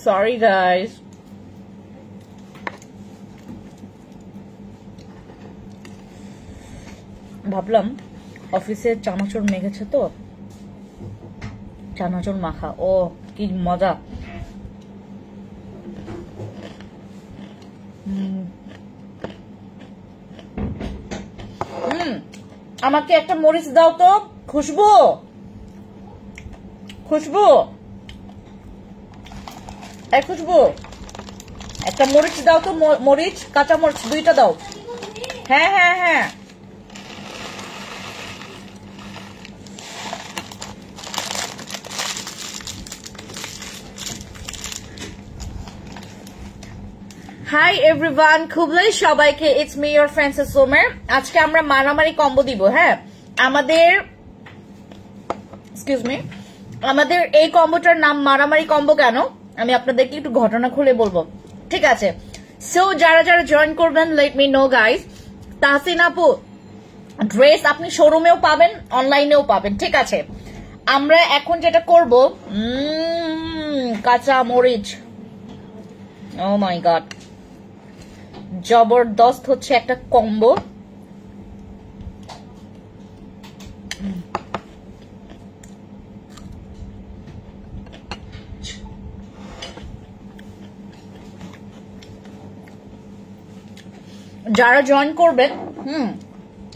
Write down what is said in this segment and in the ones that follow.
Sorry guys. ভাবলাম অফিসে চানাচুর মেখেছে তো, চানাচুর মাখা, ও কি মজা। আমাকে একটা মরিচ দাও তো, খুশবু, খুশবু, এই খুশবু, একটা মরিচ দাও তো, মরিচ, কাঁচা মরিচ 2টা দাও। হ্যাঁ হ্যাঁ হ্যাঁ। হাই এভরিওয়ান, খুবলাই সবাইকে, ইটস মি ইওর ফ্রান্সিস সোমের। আজকে আমরা মারামারি কম্বো দিব। হ্যাঁ, আমাদের এক্সকিউজ মি, আমাদের এই কম্বোটার নাম মারামারি কম্বো কেন আমি আপনাদেরকে একটু ঘটনা খুলে বলবো, ঠিক আছে? সো যারা যারা জয়েন করবেন, let me no guys. Tahsin আপু, ড্রেস আপনি শোরুমেও পাবেন, অনলাইনেও পাবেন, ঠিক আছে? আমরা এখন যেটা করব, কাঁচা মরিচ, ও মাই গড, জবরদস্ত হচ্ছে একটা কম্বো। যারা জয়েন করবেন,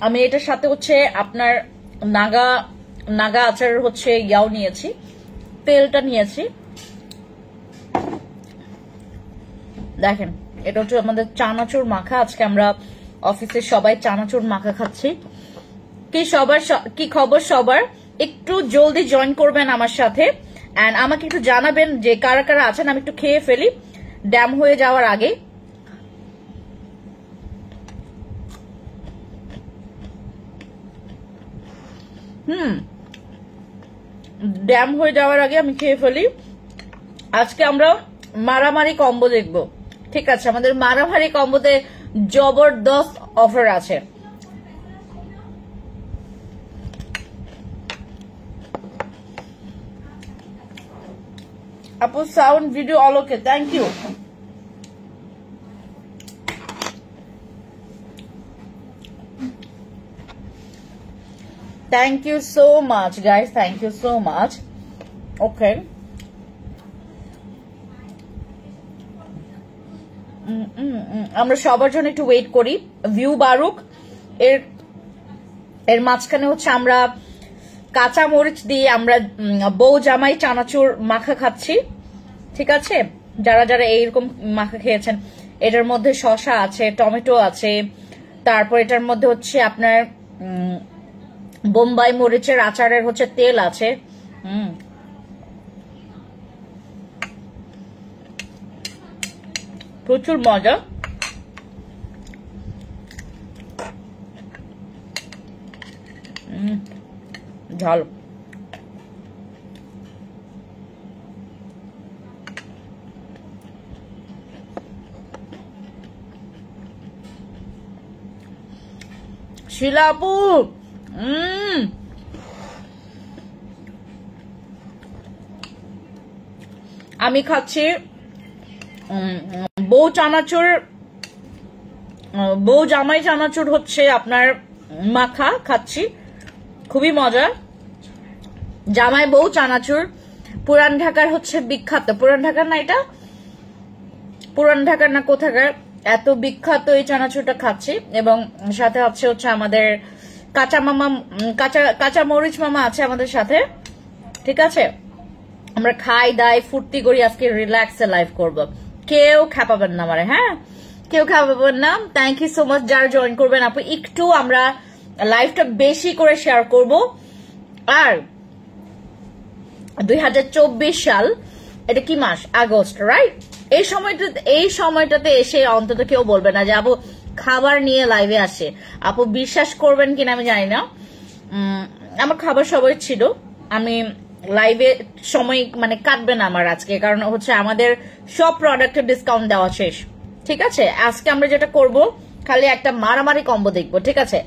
আমি এটার সাথে হচ্ছে আপনার নাগা আচারের হচ্ছে ইয়াও নিয়েছি, তেলটা নিয়েছি। দেখেন, এটা হচ্ছে আমাদের চানাচুর মাখা। আজকে আমরা অফিসে সবাই চানাচুর মাখা খাচ্ছি। কি খবর সবার? একটু জলদি জয়েন করবেন আমার সাথে, এন্ড আমাকে একটু জানাবেন যে কারা কারা আছেন। আমি একটু খেয়ে ফেলি ড্যাম হয়ে যাওয়ার আগে। ড্যাম হয়ে যাওয়ার আগে আমি খেয়ে ফেলি। আজকে আমরা মারামারি কম্বো দেখবো, ঠিক আছে? আমাদের মারামারি কম্বোতে জবরদস্ত অফার আছে। আপু sound video all okay, thank you. Thank you so much, guys. Thank you so much. Okay. আমরা সবার জন্য একটু ওয়েট করি, ভিউ বাড়ুক। এর মাঝখানে হচ্ছে আমরা কাঁচা মরিচ দিয়ে আমরা বউ জামাই চানাচুর মাখা খাচ্ছি, ঠিক আছে? যারা যারা এইরকম মাখা খেয়েছেন, এটার মধ্যে শসা আছে, টমেটো আছে, তারপর এটার মধ্যে হচ্ছে আপনার বোম্বাই মরিচের আচারের হচ্ছে তেল আছে। প্রচুর মজা। ঝাল। শিলা আপু, আমি খাচ্ছি বউ জামাই চানাচুর হচ্ছে আপনার মাখা খাচ্ছি, খুবই মজা। জামাই বউ চানাচুর পুরান ঢাকার হচ্ছে বিখ্যাত, পুরান ঢাকার না, এটা পুরান ঢাকার না কোথাকার এত বিখ্যাত এই চানাচুরটা খাচ্ছি। এবং সাথে হচ্ছে আমাদের কাঁচা মরিচ মামা আছে আমাদের সাথে, ঠিক আছে? আমরা খাই দাই ফুর্তি করি, আজকে রিল্যাক্সে লাইভ করব। কেউ খাপাবেন না আমারে, হ্যাঁ, কেউ খাপাবেন না। থ্যাংক ইউ সো মাচ যারা জয়েন করবেন আপু। একটু আমরা লাইভটা বেশি করে শেয়ার করব। আর 2024 সাল, এটা কি মাস? August, right? এই সময়টাতে এসে অন্তত কেউ বলবে না যে আপু খাবার নিয়ে লাইভে আসে। আপু বিশ্বাস করবেন কিনা আমি জানি না, আমার খাবার সবাই ছিল, আমি লাইভে সময় মানে কাটবে না আমার আজকে, কারণ হচ্ছে আমাদের সব প্রোডাক্টের ডিসকাউন্ট দেওয়া শেষ, ঠিক আছে? আজকে আমরা যেটা করব, খালি একটা মারামারি কম্বো দেখবো, ঠিক আছে?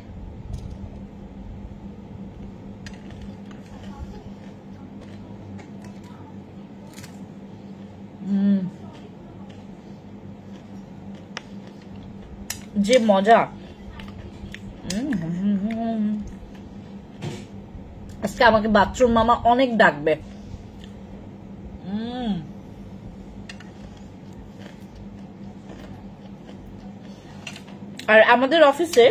যে মজা। আজকে আমাকে বাথরুম মামা অনেক ডাকবে। আর আমাদের অফিসে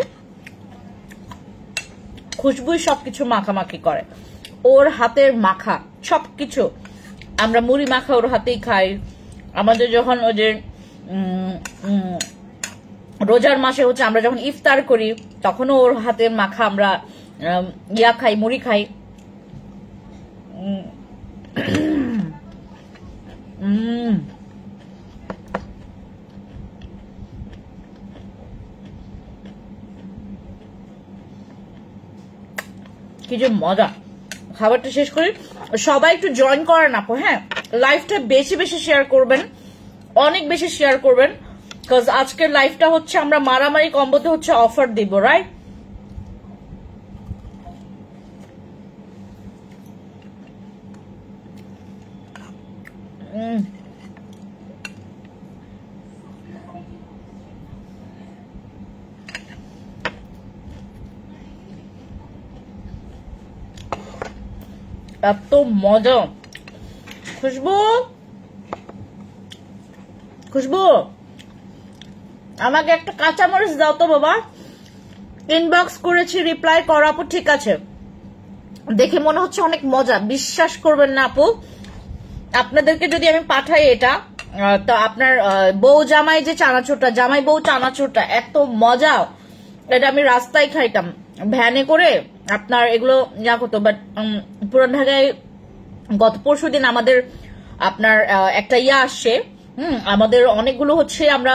খুশবুই সবকিছু মাখামাখি করে, ওর হাতের মাখা সবকিছু। আমরা মুড়ি মাখা ওর হাতেই খাই। আমাদের যখন ওই যে রোজার মাসে হচ্ছে আমরা যখন ইফতার করি তখনও ওর হাতের মাখা আমরা ইয়া খাই, মুড়ি খাই। কি যে মজা। খাবারটা শেষ করি, সবাই একটু জয়েন করেন আপু, হ্যাঁ লাইভটা বেশি বেশি শেয়ার করবেন, অনেক বেশি শেয়ার করবেন, বিকজ আজকের লাইভটা হচ্ছে আমরা মারামারি কম্বোতে হচ্ছে অফার দিব, রাইট? এত মজা। খুশবু, খুশবু আমাকে একটা কাঁচামরিচ দাও তো বাবা। ইনবক্স করেছি, রিপ্লাই করো আপু, ঠিক আছে। দেখে মনে হচ্ছে অনেক মজা, বিশ্বাস করবেন না আপু, আপনাদেরকে যদি আমি পাঠাই এটা, তো আপনার বউ জামাই যে চানাচুরটা, জামাই বউ চানাচুরটা এত মজা। এটা আমি রাস্তায় খাইতাম ভ্যানে করে, আপনার এগুলো যা করতো। বাট পুরান ঢাকায় গত পরশু দিন আমাদের আপনার একটা ইয়া আসছে, আমাদের অনেকগুলো হচ্ছে আমরা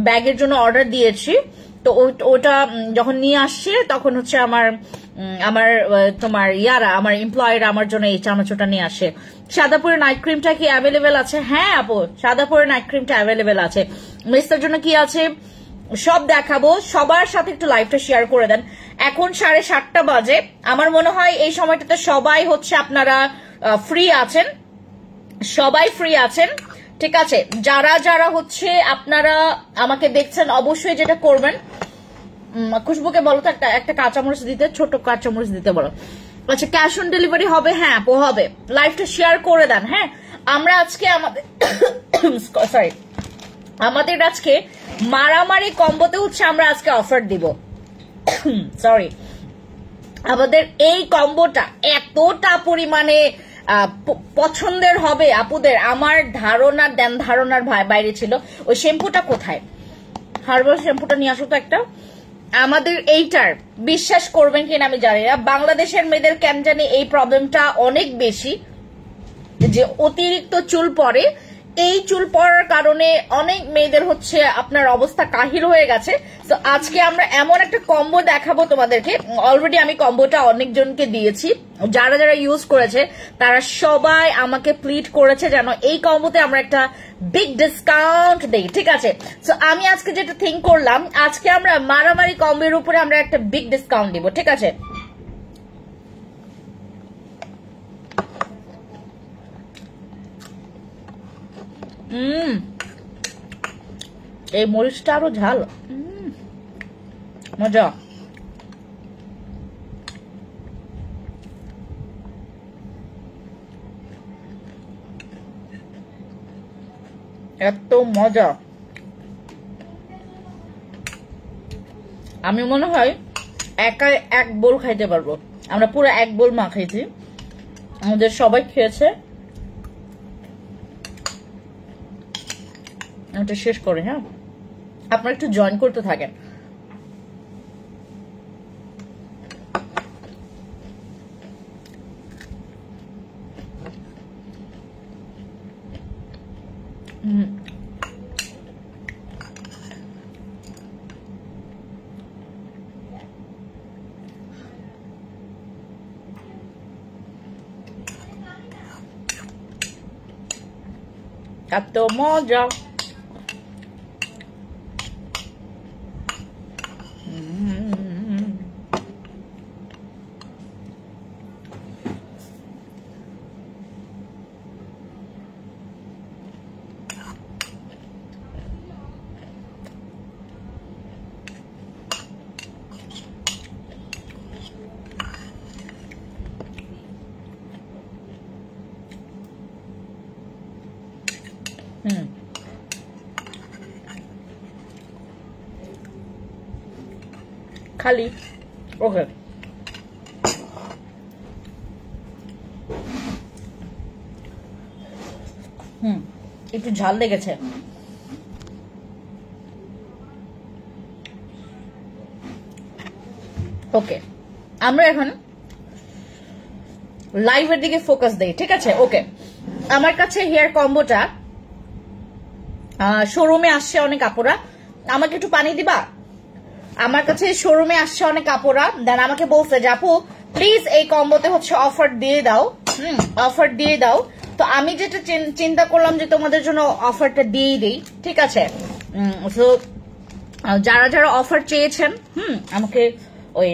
ব্যাগের জন্য অর্ডার দিয়েছি। তো ওটা যখন নিয়ে আসছে তখন হচ্ছে আমার তোমার ইয়ারা, আমার এমপ্লয়িরা আমার জন্য এই চানাচুরটা নিয়ে আসে। সাদাপুরের নাইট ক্রিমটা কি অ্যাভেলেবেল আছে? হ্যাঁ আপু, সাদাপুরের নাইট ক্রিমটা অ্যাভেলেবেল আছে। মিস্টার জন্য কি আছে সব দেখাবো। সবার সাথে একটু লাইভটা শেয়ার করে দেন। এখন 7:30 বাজে, আমার মনে হয় এই সময়টাতে সবাই হচ্ছে আপনারা ফ্রি আছেন, সবাই ফ্রি আছেন, ঠিক আছে। যারা যারা হচ্ছে আপনারা আমাকে দেখছেন অবশ্যই যেটা করবেন, খুশবুকে বলো তো একটা কাঁচামরিচ দিতে, ছোট কাঁচামরিচ দিতে বলো। আচ্ছা, ক্যাশ অন ডেলিভারি হবে? হ্যাঁ আপু হবে। লাইভটা শেয়ার করে দেন। হ্যাঁ, আমরা আজকে আমাদের সরি আমাদের আজকে মারামারি কম্বোতে হচ্ছে আমরা আজকে অফার দিব। সরি, আমাদের এই কম্বোটা এতটা পরিমাণে পছন্দের হবে আপুদের, আমার ধারণার বাইরে ছিল। ওই শ্যাম্পুটা কোথায়? হার্বাল শ্যাম্পুটা নিয়ে আসো তো একটা। আমাদের এইটার বিশ্বাস করবেন কিনা আমি জানি না, বাংলাদেশের মেয়েদের কেন জানি এই প্রবলেমটা অনেক বেশি, যে অতিরিক্ত চুল পড়ে। এই চুল পড়ার কারণে অনেক মেয়েদের হচ্ছে আপনার অবস্থা কাহিল হয়ে গেছে। তো আজকে আমরা এমন একটা কম্বো দেখাবো তোমাদেরকে। অলরেডি আমি কম্বোটা অনেকজনকে দিয়েছি, যারা যারা ইউজ করেছে তারা সবাই আমাকে প্লিট করেছে যেন এই কম্বোতে আমরা একটা বিগ ডিসকাউন্ট দেই, ঠিক আছে। তো আমি আজকে যেটা থিঙ্ক করলাম, আজকে আমরা মারামারি কম্বোর উপরে আমরা একটা বিগ ডিসকাউন্ট দিব, ঠিক আছে। এই মরিচটা আরো ঝাল, মজা। এত মজা, আমি মনে হয় একাই এক বোল খাইতে পারবো। আমরা পুরো এক বোল মাখাইছি, আমাদের সবাই খেয়েছে। এটা শেষ করে, হ্যাঁ আপনারা একটু জয়েন করতে থাকেন। এত মজা। খালি ওকে একটু ঝাল লেগেছে। ওকে আমরা এখন লাইভের দিকে ফোকাস দেই, ঠিক আছে? ওকে, আমার কাছে হেয়ার কম্বোটা শোরুমে আসছে অনেক আপুরা, আমাকে একটু পানি দিবা। আমার কাছে শোরুমে আসছে অনেক আপুরা, দেন আমাকে বলছে যে আপু প্লিজ এই কম্বোতে হচ্ছে অফার দিয়ে দাও, অফার দিয়ে দাও। তো আমি যেটা চিন্তা করলাম যে তোমাদের জন্য অফারটা দিয়েই দিই, ঠিক আছে? তো যারা যারা অফার চেয়েছেন আমাকে ওই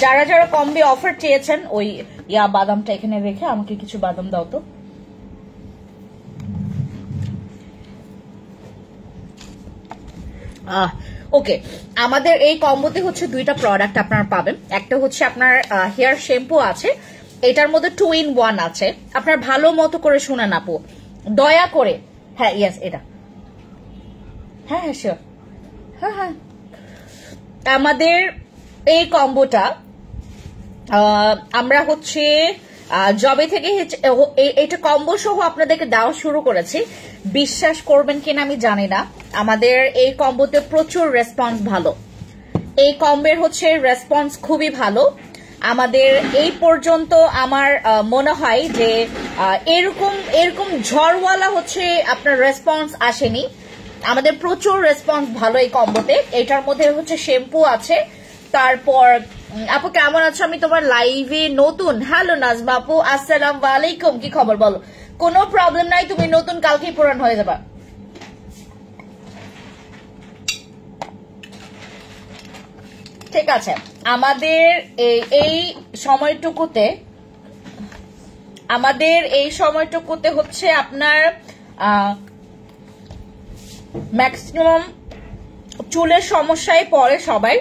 যারা যারা কম্বি অফার চেয়েছেন ওই বাদামটা এখানে রেখে আমাকে কিছু বাদাম দাও তো। ওকে, আমাদের এই কম্বোতে হচ্ছে দুইটা প্রোডাক্ট আপনারা পাবেন। একটা হচ্ছে আপনার হেয়ার শ্যাম্পু আছে, এটার মধ্যে 2 in 1 আছে। আপনার ভালো মতো করে শুনেন আপু, দয়া করে। হ্যাঁ ইয়েস, এটা হ্যাঁ শিওর। হ্যাঁ আমাদের এই কম্বোটা আমরা হচ্ছে জবে থেকে এটা কম্বো সহ আপনাদেরকে দেওয়া শুরু করেছি। বিশ্বাস করবেন কিনা আমি জানি না, আমাদের এই কম্বোতে প্রচুর রেসপন্স ভালো। এই কম্বের হচ্ছে রেসপন্স খুবই ভালো। আমাদের এই পর্যন্ত আমার মনে হয় যে এরকম ঝড়ওয়ালা হচ্ছে আপনার রেসপন্স আসেনি। আমাদের প্রচুর রেসপন্স ভালো এই কম্বোতে। এটার মধ্যে হচ্ছে শ্যাম্পু আছে। তারপর আপু কেমন আছো? আমি তোমার লাইভে নতুন। হ্যালো নাজমা আপু, আসসালামু আলাইকুম, কি খবর বলো? কোনো প্রবলেম নাই, তুমি নতুন, কালকেই পুরান হয়ে যাবা। ঠিক আছে, আমাদের এই সময়টুকুতে হচ্ছে আপনার ম্যাক্সিমাম চুলের সমস্যায় পড়ে সবাই।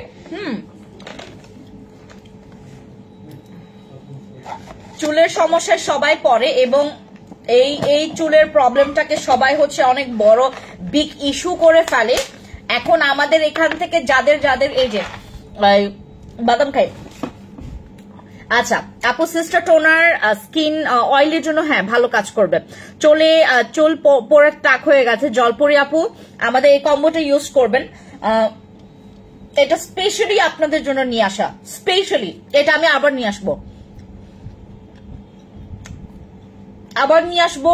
চুলের সমস্যায় সবাই পড়ে এবং এই চুলের প্রবলেমটাকে সবাই হচ্ছে অনেক বড় বিগ ইস্যু করে ফেলে। এখন আমাদের এখান থেকে যাদের এই যে বাদাম খাই। আচ্ছা আপু, সিস্টার টোনার স্কিন অয়েলের জন্য হ্যাঁ ভালো কাজ করবে। চুল পরে টাক হয়ে গেছে, জলপরি আপু আমাদের এই কম্বোটা ইউজ করবেন। এটা স্পেশালি আপনাদের জন্য নিয়ে আসা, স্পেশালি এটা আমি আবার নিয়ে আসবো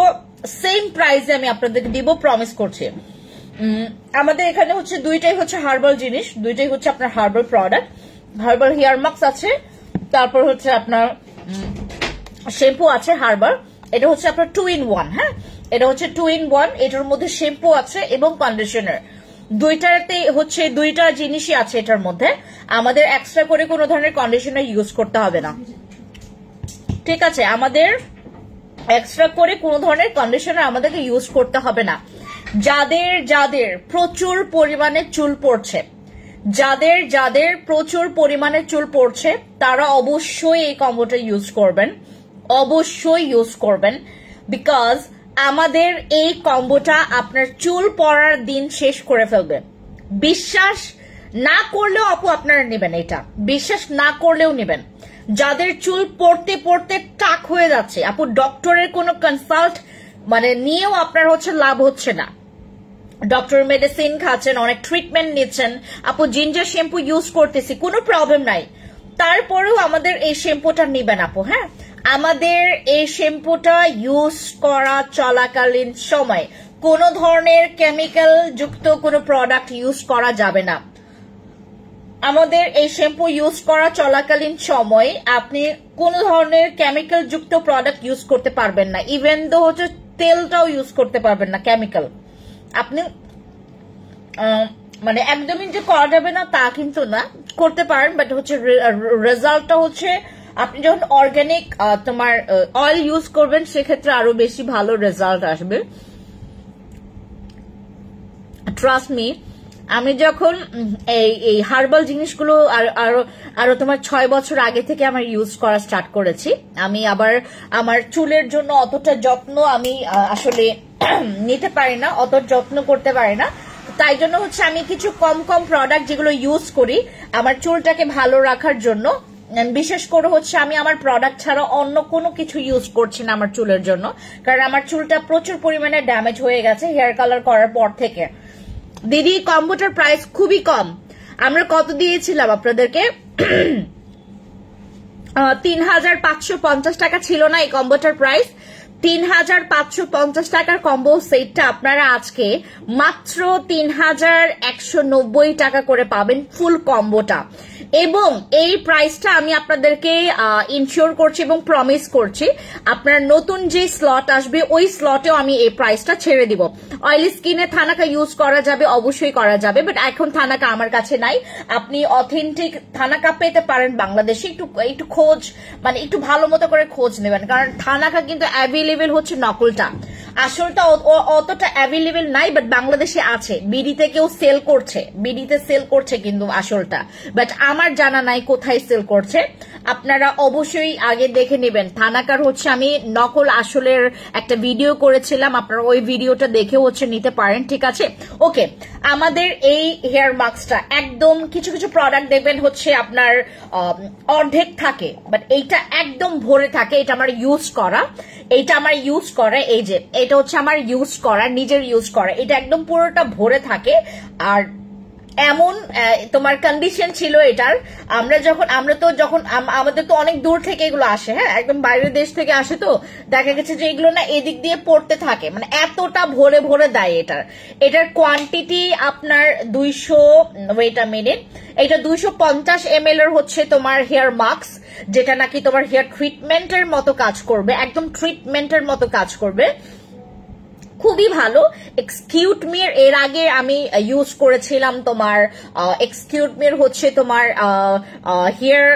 সেম প্রাইসে আমি আপনাদেরকে দিব, প্রমিস করছি। আমাদের এখানে হচ্ছে দুইটাই হচ্ছে হার্বাল জিনিস, দুইটাই হচ্ছে আপনার herbal product. Herbal hair mask আছে, তারপর হচ্ছে আপনার শ্যাম্পু আছে হার্বাল। এটা হচ্ছে আপনার 2 in 1। হ্যাঁ, এটা হচ্ছে 2 in 1। এটার মধ্যে শ্যাম্পু আছে এবং কন্ডিশনার, দুইটাতে হচ্ছে দুইটা জিনিসই আছে এটার মধ্যে। আমাদের এক্সট্রা করে কোনো ধরনের কন্ডিশনার ইউজ করতে হবে না, ঠিক আছে? আমাদের এক্সট্রা করে কোনো ধরনের কন্ডিশনার আমাদেরকে ইউজ করতে হবে না। যাদের প্রচুর পরিমাণে চুল পড়ছে, যাদের প্রচুর পরিমাণে চুল পড়ছে তারা অবশ্যই এই কম্বোটা ইউজ করবেন, অবশ্যই ইউজ করবেন। বিকজ আমাদের এই কম্বোটা আপনার চুল পড়ার দিন শেষ করে ফেলবে। বিশ্বাস না করলেও আপু আপনারা নেবেন, এটা বিশ্বাস না করলেও নেবেন। যাদের চুল পড়তে পড়তে টাক হয়ে যাচ্ছে আপু, ডক্টরের কোনো কনসাল্ট নিয়েও আপনার হচ্ছে লাভ হচ্ছে না। ডক্টর মেডিসিন খাচ্ছেন, অনেক ট্রিটমেন্ট নিচ্ছেন, আপু জিঞ্জার শ্যাম্পু ইউজ করতেছি, কোনো প্রবলেম নাই, তারপরেও আমাদের এই শ্যাম্পুটা নিবেন আপু। হ্যাঁ, আমাদের এই শ্যাম্পুটা ইউজ করা চলাকালীন সময় কোনো ধরনের কেমিক্যাল যুক্ত কোনো প্রোডাক্ট ইউজ করা যাবে না। আমাদের এই শ্যাম্পু ইউজ করা চলাকালীন সময় আপনি কোনো ধরনের কেমিক্যাল যুক্ত প্রোডাক্ট ইউজ করতে পারবেন না। ইভেন দো হচ্ছে তেলটাও ইউজ করতে পারবেন না কেমিক্যাল। আপনি একদমই যে করা যাবে না তা কিন্তু না, করতে পারেন, বাট হচ্ছে রেজাল্টটা হচ্ছে আপনি যখন অর্গানিক তোমার অয়েল ইউজ করবেন সেক্ষেত্রে আরো বেশি ভালো রেজাল্ট আসবে। ট্রাস্ট মি, আমি যখন এই হার্বাল জিনিসগুলো আরো তোমার 6 বছর আগে থেকে আমার ইউজ করা স্টার্ট করেছি। আমি আবার আমার চুলের জন্য অতটা যত্ন আমি আসলে নিতে পারি না, অত যত্ন করতে পারি না। তাই জন্য হচ্ছে আমি কিছু কম কম প্রোডাক্ট যেগুলো ইউজ করি আমার চুলটাকে ভালো রাখার জন্য। বিশেষ করে হচ্ছে আমি আমার প্রোডাক্ট ছাড়া অন্য কোনো কিছু ইউজ করছি না আমার চুলের জন্য, কারণ আমার চুলটা প্রচুর পরিমাণে ড্যামেজ হয়ে গেছে হেয়ার কালার করার পর থেকে। দিদি কম্বোটার প্রাইস খুবই কম, আমরা কত দিয়েছিলাম আপনাদেরকে? 3550 টাকা ছিল না এই কম্বোটার প্রাইস। 3550 টাকার কম্বো সেটটা আপনারা আজকে মাত্র 3190 টাকা করে পাবেন ফুল কম্বোটা। এবং এই প্রাইসটা আমি আপনাদেরকে ইনশিওর করছি এবং প্রমিস করছি, আপনার নতুন যে স্লট আসবে ওই স্লটেও আমি এই প্রাইসটা ছেড়ে দিব। অয়েলি স্কিনে থানাকা ইউজ করা যাবে, অবশ্যই করা যাবে, বাট এখন থানাকা আমার কাছে নাই। আপনি অথেন্টিক থানাকা পেতে পারেন বাংলাদেশে, একটু খোঁজ মানে একটু ভালো মতো করে খোঁজ নেবেন, কারণ থানাকা কিন্তু অ্যাভেলেবেল হচ্ছে নকলটা, আসলটা অতটা অ্যাভেলেবেল নাই, বাট বাংলাদেশে আছে। বিডিতে কেউ সেল করছে, বিডিতে সেল করছে কিন্তু আসলটা, বাট আমার জানা নাই কোথায় সেল করছে। আপনারা অবশ্যই আগে দেখে নেবেন। থানাকার হচ্ছে আমি নকল আসলের একটা ভিডিও করেছিলাম, আপনারা ওই ভিডিওটা দেখে হচ্ছে নিতে পারেন, ঠিক আছে? ওকে, আমাদের এই হেয়ার মাস্কটা একদম কিছু কিছু প্রোডাক্ট দেখবেন হচ্ছে আপনার অর্ধেক থাকে, বাট এইটা একদম ভরে থাকে। এটা আমার ইউজ করা, এইটা আমার ইউজ করা, এই যে এটা হচ্ছে আমার ইউজ করা, নিজের ইউজ করা, এটা একদম পুরোটা ভরে থাকে। আর এমন তোমার কন্ডিশন ছিল এটার, আমাদের তো অনেক দূর থেকে এগুলো আসে, হ্যাঁ একদম বাইরের দেশ থেকে আসে, তো দেখা গেছে যে এগুলো না এদিক দিয়ে পড়তে থাকে, মানে এতটা ভরে ভরে দেয়। এটার কোয়ান্টিটি আপনার 200, ওয়েট আ মিনিট, এটা 250 ml এর হচ্ছে তোমার হেয়ার মাস্ক, যেটা নাকি তোমার হেয়ার ট্রিটমেন্টের মতো কাজ করবে, একদম ট্রিটমেন্টের মতো কাজ করবে, খুবই ভালো। এক্সকিউট মির এর আগে আমি ইউজ করেছিলাম, তোমার এক্সকিউট মির হচ্ছে তোমার হেয়ার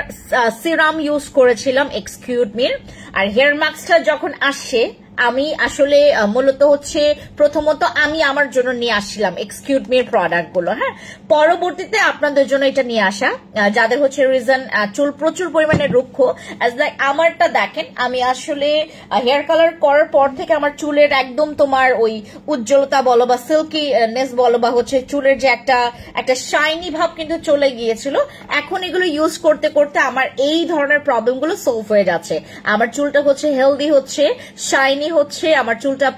সিরাম ইউজ করেছিলাম এক্সকিউট মির। আর হেয়ার মাস্কটা যখন আসছে আমি আসলে মূলত হচ্ছে প্রথমত আমি আমার জন্য নিয়ে আসছিলাম এক্সকিউট মির প্রোডাক্ট গুলো, হ্যাঁ পরবর্তীতে আপনাদের জন্য এটা নিয়ে আসা, যাদের হচ্ছে রিজন চুল প্রচুর পরিমাণে রুক্ষ, অ্যাজ লাইক আমারটা দেখেন, আমি আসলে হেয়ার কালার করার পর থেকে আমার চুলের একদম তোমার ওই উজ্জ্বলতা বলো বা সিল্কিনেস বলো বা হচ্ছে চুলের যে একটা শাইনি ভাব কিন্তু চলে গিয়েছিল। এখন এগুলো ইউজ করতে করতে আমার এই ধরনের প্রবলেম গুলো সলভ হয়ে যাচ্ছে, আমার চুলটা হচ্ছে হেলদি হচ্ছে, শাইনি হচ্ছে, আমার চুলটা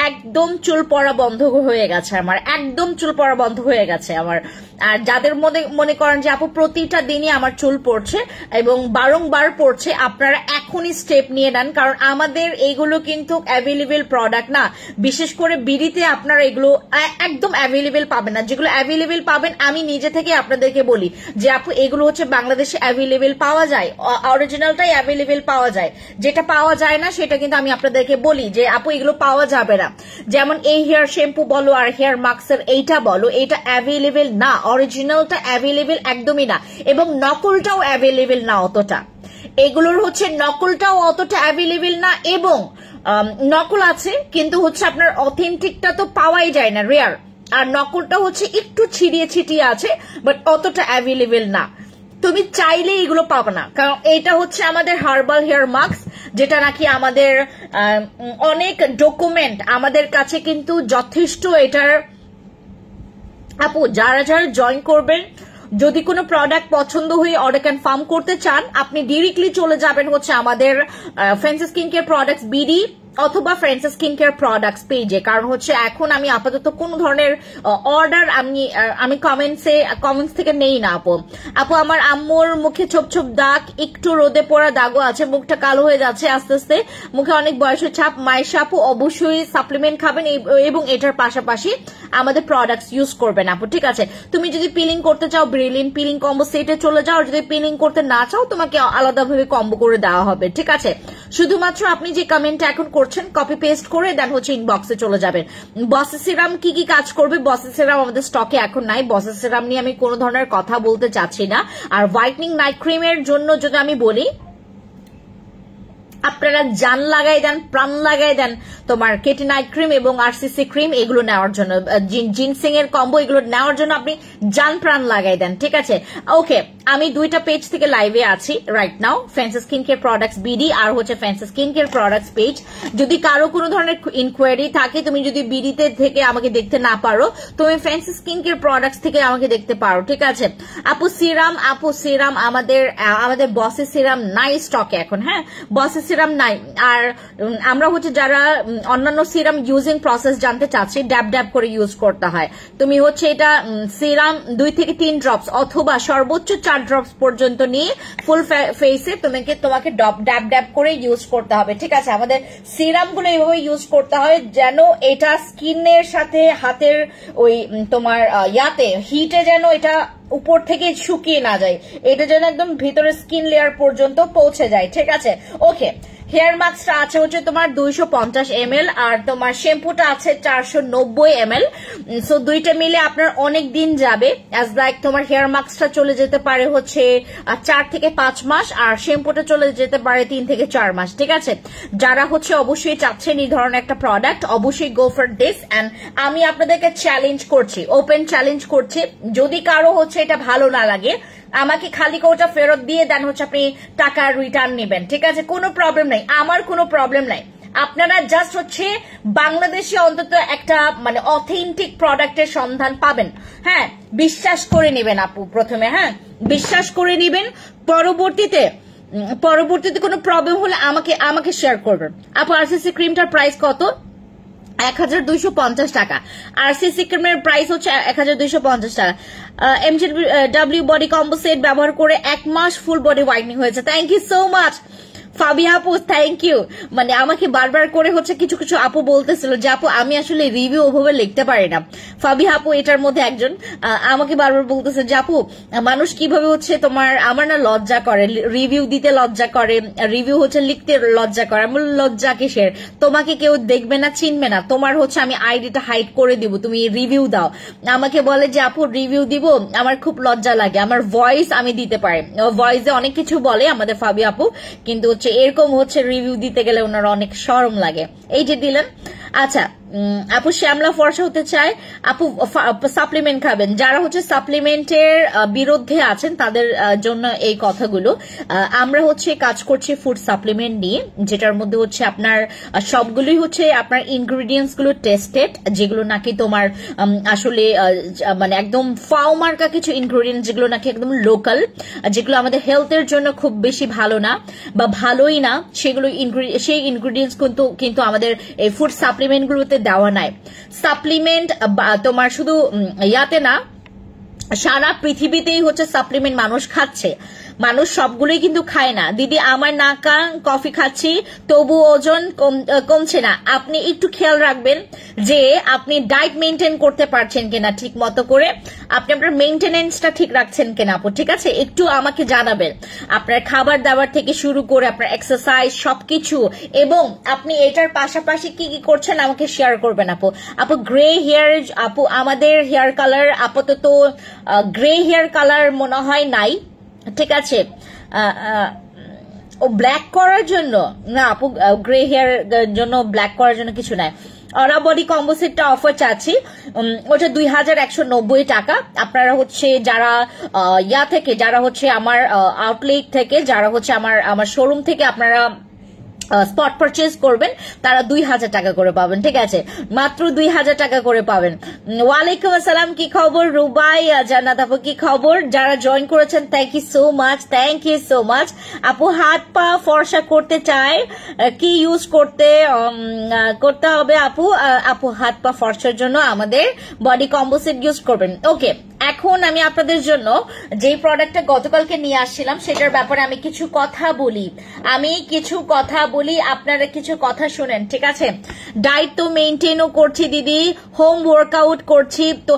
একদম চুল পড়া বন্ধ হয়ে গেছে, আমার একদম চুল পড়া বন্ধ হয়ে গেছে আমার। আর যাদের মনে করেন যে আপু প্রতিটা দিনই আমার চুল পড়ছে এবং বারংবার পড়ছে, আপনারা এখনই স্টেপ নিয়ে নেন, কারণ আমাদের এইগুলো কিন্তু অ্যাভেলেবেল প্রোডাক্ট না, বিশেষ করে বিডিতে আপনারা এগুলো একদম অ্যাভেলেবেল পাবেন না। যেগুলো অ্যাভেলেবেল পাবেন আমি নিজে থেকে আপনাদেরকে বলি যে আপু এগুলো হচ্ছে বাংলাদেশে অ্যাভেলেবেল পাওয়া যায়, অরিজিনালটাই অ্যাভেলেবেল পাওয়া যায়, যেটা পাওয়া যায় না সেটা কিন্তু আমি আপনাদেরকে বলি যে আপু এগুলো পাওয়া যাবে না। যেমন এই হেয়ার শ্যাম্পু বলো আর হেয়ার মাস্কের এইটা বলো, এটা অ্যাভেলেবেল না, অরিজিনালটা অ্যাভেলেবেল একদমই না, এবং নকলটাও অ্যাভেলেবেল না অতটা, এগুলোর হচ্ছে নকলটাও অতটা অ্যাভেলেবেল না, এবং নকল আছে কিন্তু হচ্ছে আপনার অথেন্টিকটা তো পাওয়াই যায় না, রেয়ার, আর নকলটা হচ্ছে একটু ছিড়িয়ে ছিটিয়ে আছে, বাট অতটা অ্যাভেলেবেল না। তুমি চাইলে এগুলো পাবে না, কারণ এটা হচ্ছে আমাদের হার্বাল হেয়ার মাস্ক, যেটা নাকি আমাদের অনেক ডকুমেন্ট আমাদের কাছে কিন্তু যথেষ্ট। এটার আপু যারা যারা জয়েন করবেন, যদি কোনো প্রোডাক্ট পছন্দ হয়ে অর্ডার কনফার্ম করতে চান, আপনি ডিরেক্টলি চলে যাবেন হচ্ছে আমাদের friends skin care products BD অথবা ফ্রেন্ডস স্কিন কেয়ার প্রোডাক্টস পেজে, কারণ হচ্ছে এখন আমি আপাতত কোন ধরনের অর্ডার আমি কমেন্টস থেকে নেই না। আপু আমার আম্মুর মুখে ছোপ ছোপ দাগ, একটু রোদে পড়া দাগও আছে, মুখটা কালো হয়ে যাচ্ছে আস্তে আস্তে, মুখে অনেক বয়সের ছাপ। মায়েশা আপু অবশ্যই সাপ্লিমেন্ট খাবেন এবং এটার পাশাপাশি আমাদের প্রোডাক্টস ইউজ করবেন আপু, ঠিক আছে? তুমি যদি পিলিং করতে চাও ব্রিলিন পিলিং কম্বো সেটে চলে যাও, যদি পিলিং করতে না চাও তোমাকে আলাদাভাবে কম্বো করে দেওয়া হবে, ঠিক আছে? শুধুমাত্র আপনি যে কমেন্টটা এখন করছেন কপি পেস্ট করে দেন হচ্ছে ইনবক্সে চলে যাবেন। বসেস সিরাম কি কি কাজ করবে, বসেস সিরাম আমাদের স্টকে এখন নাই, বসেস সিরাম নিয়ে আমি কোনো ধরনের কথা বলতে চাচ্ছি না। আর হোয়াইটনিং নাইট ক্রিমের জন্য যদি আমি বলি, আপনারা জান লাগাই দেন, প্রাণ লাগাই দেন তোমার কেটিনাইট ক্রিম এবং আরসিসি ক্রিম এগুলো নেওয়ার জন্য, জিনসিং এর কম্বো এগুলো নেওয়ার জন্য আপনি জান প্রাণ লাগাই দেন, ঠিক আছে? ওকে, আমি দুইটা পেজ থেকে লাইভে আছি right now, fancy skin care products BD আর হচ্ছে fancy skin care products page. যদি কারো কোনো ধরনের ইনকোয়ারি থাকে, তুমি যদি বিডিতে থেকে আমাকে দেখতে না পারো, তুমি ফ্যান্সি স্কিন কেয়ার প্রোডাক্টস থেকে আমাকে দেখতে পারো, ঠিক আছে? আপু সিরাম আমাদের বসের সিরাম নাই স্টকে এখন, হ্যাঁ বসের সিরাম নাই। আর আমরা হচ্ছে যারা অন্যান্য সিরাম ইউজিং প্রসেস জানতে চাচ্ছি, ড্যাব ড্যাব করে ইউজ করতে হয়। তুমি হচ্ছে এটা সিরাম 2 থেকে 3 ড্রপস অথবা সর্বোচ্চ 4 ড্রপস পর্যন্ত নিয়ে ফুল ফেসে তোমাকে ড্যাব ড্যাব করে ইউজ করতে হবে, ঠিক আছে? আমাদের সিরাম গুলো এইভাবে ইউজ করতে হয় যেন এটা স্কিনের সাথে হাতের ওই তোমার ইয়াতে হিটে যেন এটা উপর থেকে শুকিয়ে না যায়, এটা যেন একদম ভিতরে স্কিন লেয়ার পর্যন্ত পৌঁছে যায়, ঠিক আছে? ওকে, হেয়ার মাস্কটা আছে হচ্ছে তোমার 250 ml আর তোমার শ্যাম্পুটা আছে 490 ml। সো দুইটা মিলে আপনার অনেক দিন যাবে। অ্যাজ লাইক তোমার হেয়ার মাস্কটা চলে যেতে পারে হচ্ছে 4 থেকে 5 মাস আর শ্যাম্পুটা চলে যেতে পারে 3 থেকে 4 মাস, ঠিক আছে? যারা হচ্ছে অবশ্যই চাচ্ছেন এই ধরনের একটা প্রোডাক্ট, অবশ্যই গো ফর দিস। এন্ড আমি আপনাদেরকে চ্যালেঞ্জ করছি, ওপেন চ্যালেঞ্জ করছি, যদি কারো হচ্ছে এটা ভালো না লাগে আমাকে খালি কোটা ফেরত দিয়ে দেন হচ্ছে আপনি টাকা রিটার্ন নেবেন, ঠিক আছে? কোনো প্রবলেম নাই, আমার কোনো প্রবলেম নাই। আপনারা জাস্ট হচ্ছে বাংলাদেশে অন্তত একটা মানে অথেন্টিক প্রোডাক্টের সন্ধান পাবেন, হ্যাঁ বিশ্বাস করে নেবেন আপু প্রথমে, হ্যাঁ বিশ্বাস করে নেবেন। পরবর্তীতে কোনো প্রবলেম হলে আমাকে শেয়ার করবেন। আপু আরসিসি ক্রিমটার প্রাইস কত? 1250 টাকা। আরসিসি ক্রিমের প্রাইস হচ্ছে 1250 টাকা। এমজিডব্লিউ বডি কম্বো সেট ব্যবহার করে 1 মাস ফুল বডি হোয়াইটনিং হয়েছে। Thank you so much Fabia আপু, থ্যাংক ইউ। মানে আমাকে বারবার করে হচ্ছে কিছু কিছু আপু বলতেছিল যে আপু আমি আসলে রিভিউ ওভাবে লিখতে পারি না। ফাবিয়া আপু এটার মধ্যে একজন আমাকে বারবার বলতেছে যে আপু মানুষ কিভাবে হচ্ছে তোমার, আমার না লজ্জা করে, রিভিউ দিতে লজ্জা করে, রিভিউ হচ্ছে লিখতে লজ্জা করে। আমার লজ্জা কিসের? তোমাকে কেউ দেখবে না, চিনবে না, তোমার হচ্ছে আমি আইডিটা হাইড করে দিব, তুমি রিভিউ দাও। আমাকে বলে যে আপু রিভিউ দিব, আমার খুব লজ্জা লাগে, আমার ভয়েস আমি দিতে পারি, ভয়েসে অনেক কিছু বলে আমাদের ফাবিয়া আপু, কিন্তু এরকম হচ্ছে রিভিউ দিতে গেলে ওনার অনেক শরম লাগে। এই যে দিলেন। আচ্ছা আপু শ্যামলা ফর্সা হতে চায়, আপু সাপ্লিমেন্ট খাবেন, যারা হচ্ছে সাপ্লিমেন্টের বিরুদ্ধে আছেন তাদের জন্য এই কথাগুলো। আমরা হচ্ছে কাজ করছি ফুড সাপ্লিমেন্ট নিয়ে, যেটার মধ্যে হচ্ছে আপনার সবগুলোই হচ্ছে আপনার ইনগ্রিডিয়েন্টস গুলো টেস্টেড, যেগুলো নাকি তোমার আসলে মানে একদম ফাও মার্কা কিছু ইনগ্রিডিয়েন্টস, যেগুলো নাকি একদম লোকাল, যেগুলো আমাদের হেলথের জন্য খুব বেশি ভালো না বা ভালোই না, সেগুলো সেই ইনগ্রিডিয়েন্টস কিন্তু আমাদের এই ফুড সাপ্লিমেন্ট গুলোতে দেওয়া নাই। সাপ্লিমেন্ট তোমার শুধু ইয়াতে না, সারা পৃথিবীতেই হচ্ছে সাপ্লিমেন্ট মানুষ খাচ্ছে, মানুষ সবগুলোই কিন্তু খায় না। দিদি আমার নাকা কফি খাচ্ছি তবু ওজন কমছে না। আপনি একটু খেয়াল রাখবেন যে আপনি ডায়েট মেনটেন করতে পারছেন কিনা ঠিক মতো করে, আপনি আপনার মেনটেনেন্সটা ঠিক রাখছেন কিনা আপু, ঠিক আছে? একটু আমাকে জানাবেন আপনার খাবার দাবার থেকে শুরু করে আপনার এক্সারসাইজ সবকিছু, এবং আপনি এটার পাশাপাশি কি কি করছেন আমাকে শেয়ার করবেন আপু। আপু গ্রে হেয়ার, আপু আমাদের হেয়ার কালার আপাতত গ্রে হেয়ার কালার মনে হয় নাই, ঠিক আছে? ও ব্ল্যাক করার জন্য না আপু, গ্রে হেয়ার জন্য ব্ল্যাক করার জন্য কিছু নাই। অরা বডি কম্বো সেটটা অফার চাচ্ছি, ওটা 2190 টাকা। আপনারা হচ্ছে যারা ইয়া থেকে, যারা হচ্ছে আমার আউটলেট থেকে, যারা হচ্ছে আমার শোরুম থেকে আপনারা স্পট পারচেজ করবেন তারা 2000 টাকা করে পাবেন, ঠিক আছে? মাত্র 2000 টাকা করে পাবেন। ওয়ালাইকুম আসসালাম, কি খবর রুবাই জান্নাত আপু, কি খবর? যারা জয়েন করেছেন thank you so much, thank you so much. আপু হাত পা ফর্সা করতে চায়, কি ইউজ করতে হবে আপু? আপু হাত পা ফর্সার জন্য আমাদের বডি কম্বো সেট ইউজ করবেন। ওকে, এখন আমি আপনাদের জন্য যেই প্রোডাক্টটা গতকালকে নিয়ে আসছিলাম সেটার ব্যাপারে আমি কিছু কথা বলি, আপনারা কিছু কথা শুনেন, ঠিক আছে? ডায়েট তো মেনটেনও করছি দিদি, হোম ওয়ার্কআউট করছি, তো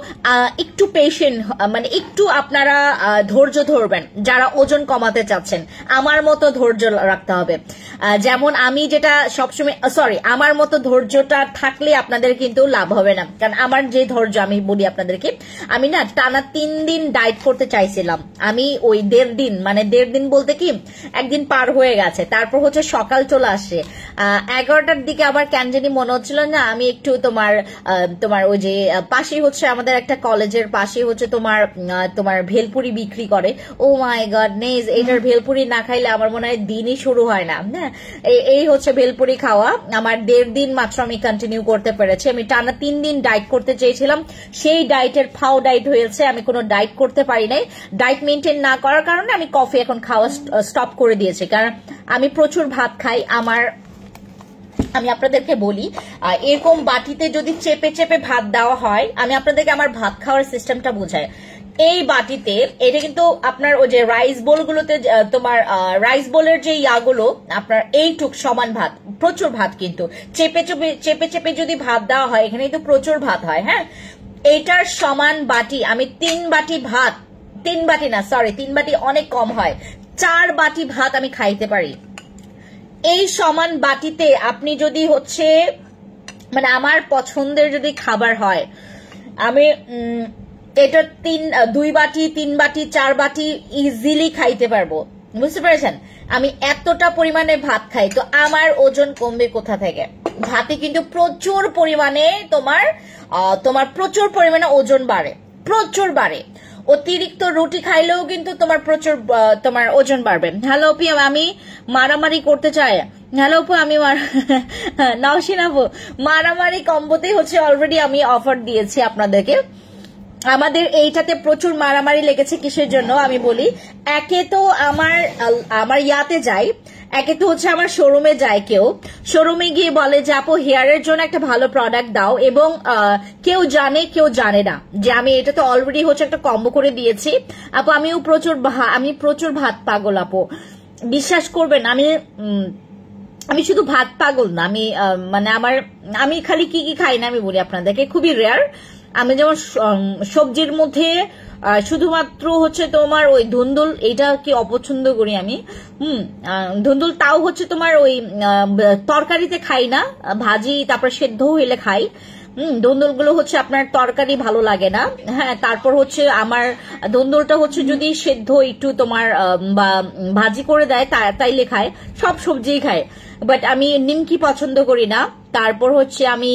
একটু পেশেন্ট, মানে একটু আপনারা ধৈর্য ধরবেন যারা ওজন কমাতে চাচ্ছেন, আমার মতো ধৈর্য রাখতে হবে। যেমন আমি যেটা সবসময়, আমার মতো ধৈর্যটা থাকলে আপনাদের কিন্তু লাভ হবে না, কারণ আমার যে ধৈর্য, আমি বলি আপনাদেরকে, আমি না টানা 3 দিন ডায়েট করতে চাইছিলাম। আমি ওই 1.5 দিন, মানে 1.5 দিন বলতে কি একদিন পার হয়ে গেছে, তারপর হচ্ছে সকাল চলে আসছে 11টার দিকে। আবার কেন জানি মনে হচ্ছিল না আমি একটু তোমার ওই যে পাশেই হচ্ছে আমাদের একটা কলেজের পাশে হচ্ছে তোমার ভেলপুরি বিক্রি করে। ও মাই গডনেস, এটার ভেলপুরি না খাইলে আমার মনে হয় দিনই শুরু হয় না। হ্যাঁ, এই হচ্ছে ভেলপুরি খাওয়া। আমার 1.5 দিন মাত্র আমি কন্টিনিউ করতে পেরেছি। আমি টানা 3 দিন ডায়েট করতে চেয়েছিলাম, সেই ডায়েটের ফাও ডায়েট হয়েছে। আমি কোনো ডায়েট করতে পারি নাই। ডায়েট মেনটেন না করার কারণে আমি কফি এখন খাওয়া স্টপ করে দিয়েছি, কারণ আমি প্রচুর ভাত খাই। আমি আপনাদেরকে বলি, এরকম বাটিতে যদি চেপে চেপে ভাত দেওয়া হয়, আমি আপনাদেরকে আমার ভাত খাওয়ার সিস্টেমটা বোঝাই। এই বাটিতে, এটা কিন্তু আপনার ওই যে রাইস বোল গুলোতে, তোমার রাইস বোলের যে ইয়াগুলো আপনার এইটুক সমান ভাত, প্রচুর ভাত, কিন্তু চেপে চেপে চেপে যদি ভাত দেওয়া হয়, এখানে কিন্তু প্রচুর ভাত হয়। হ্যাঁ, এইটার সমান বাটি আমি 3 বাটি ভাত, 3 বাটি না, সরি 3 বাটি অনেক কম হয়, 4 বাটি ভাত আমি খাইতে পারি। এই সমান বাটিতে আপনি যদি হচ্ছে মানে আমার পছন্দের যদি খাবার হয়, আমি এটা 2 বাটি 3 বাটি 4 বাটি ইজিলি খাইতে পারবো, বুঝতে পেরেছেন? আমি এতটা পরিমাণে ভাত খাই, তো আমার ওজন কমবে কোথা থেকে? ভাতে কিন্তু প্রচুর পরিমাণে তোমার প্রচুর পরিমাণে ওজন বাড়ে, প্রচুর বাড়ে। অতিরিক্ত রুটি খাইলেও কিন্তু তোমার ওজন বাড়বে। হ্যালো আপু, আমি মারামারি করতে চাই। হ্যালো আপু, আমি নওশিন আপু, মারামারি কম্বোতেই হচ্ছে অলরেডি আমি অফার দিয়েছি আপনাদেরকে। আমাদের এইটাতে প্রচুর মারামারি লেগেছে, কিসের জন্য আমি বলি। একে তো আমার ইয়াতে যাই, একে তো হচ্ছে আমার শোরুমে যায়, শোরুমে গিয়ে বলে যে আপু হেয়ারের জন্য একটা ভালো প্রোডাক্ট দাও, এবং কেউ জানে না যে আমি এটাতে অলরেডি হচ্ছে একটা কম্বো করে দিয়েছি। আপু আমি প্রচুর ভাত পাগল আপু, বিশ্বাস করবেন। আমি শুধু ভাত পাগল না, আমি খালি কি কি খাই না আমি বলি আপনাদেরকে, খুবই রেয়ার। আমি যেমন সবজির মধ্যে শুধুমাত্র হচ্ছে তোমার ওই ধুন্দুল, এটা কি অপছন্দ করি আমি। ধুন্দুল তাও হচ্ছে তোমার ওই তরকারিতে খাই না, ভাজি তারপর সেদ্ধ হইলে খাই। ধুন্দুল গুলো হচ্ছে আপনার তরকারি ভালো লাগে না। হ্যাঁ, তারপর হচ্ছে আমার ধুন্দুলটা হচ্ছে যদি সেদ্ধ একটু তোমার বা ভাজি করে দেয় তাইলে খায়, সব সবজিই খায়। বাট আমি নিমকি পছন্দ করি না। তারপর হচ্ছে আমি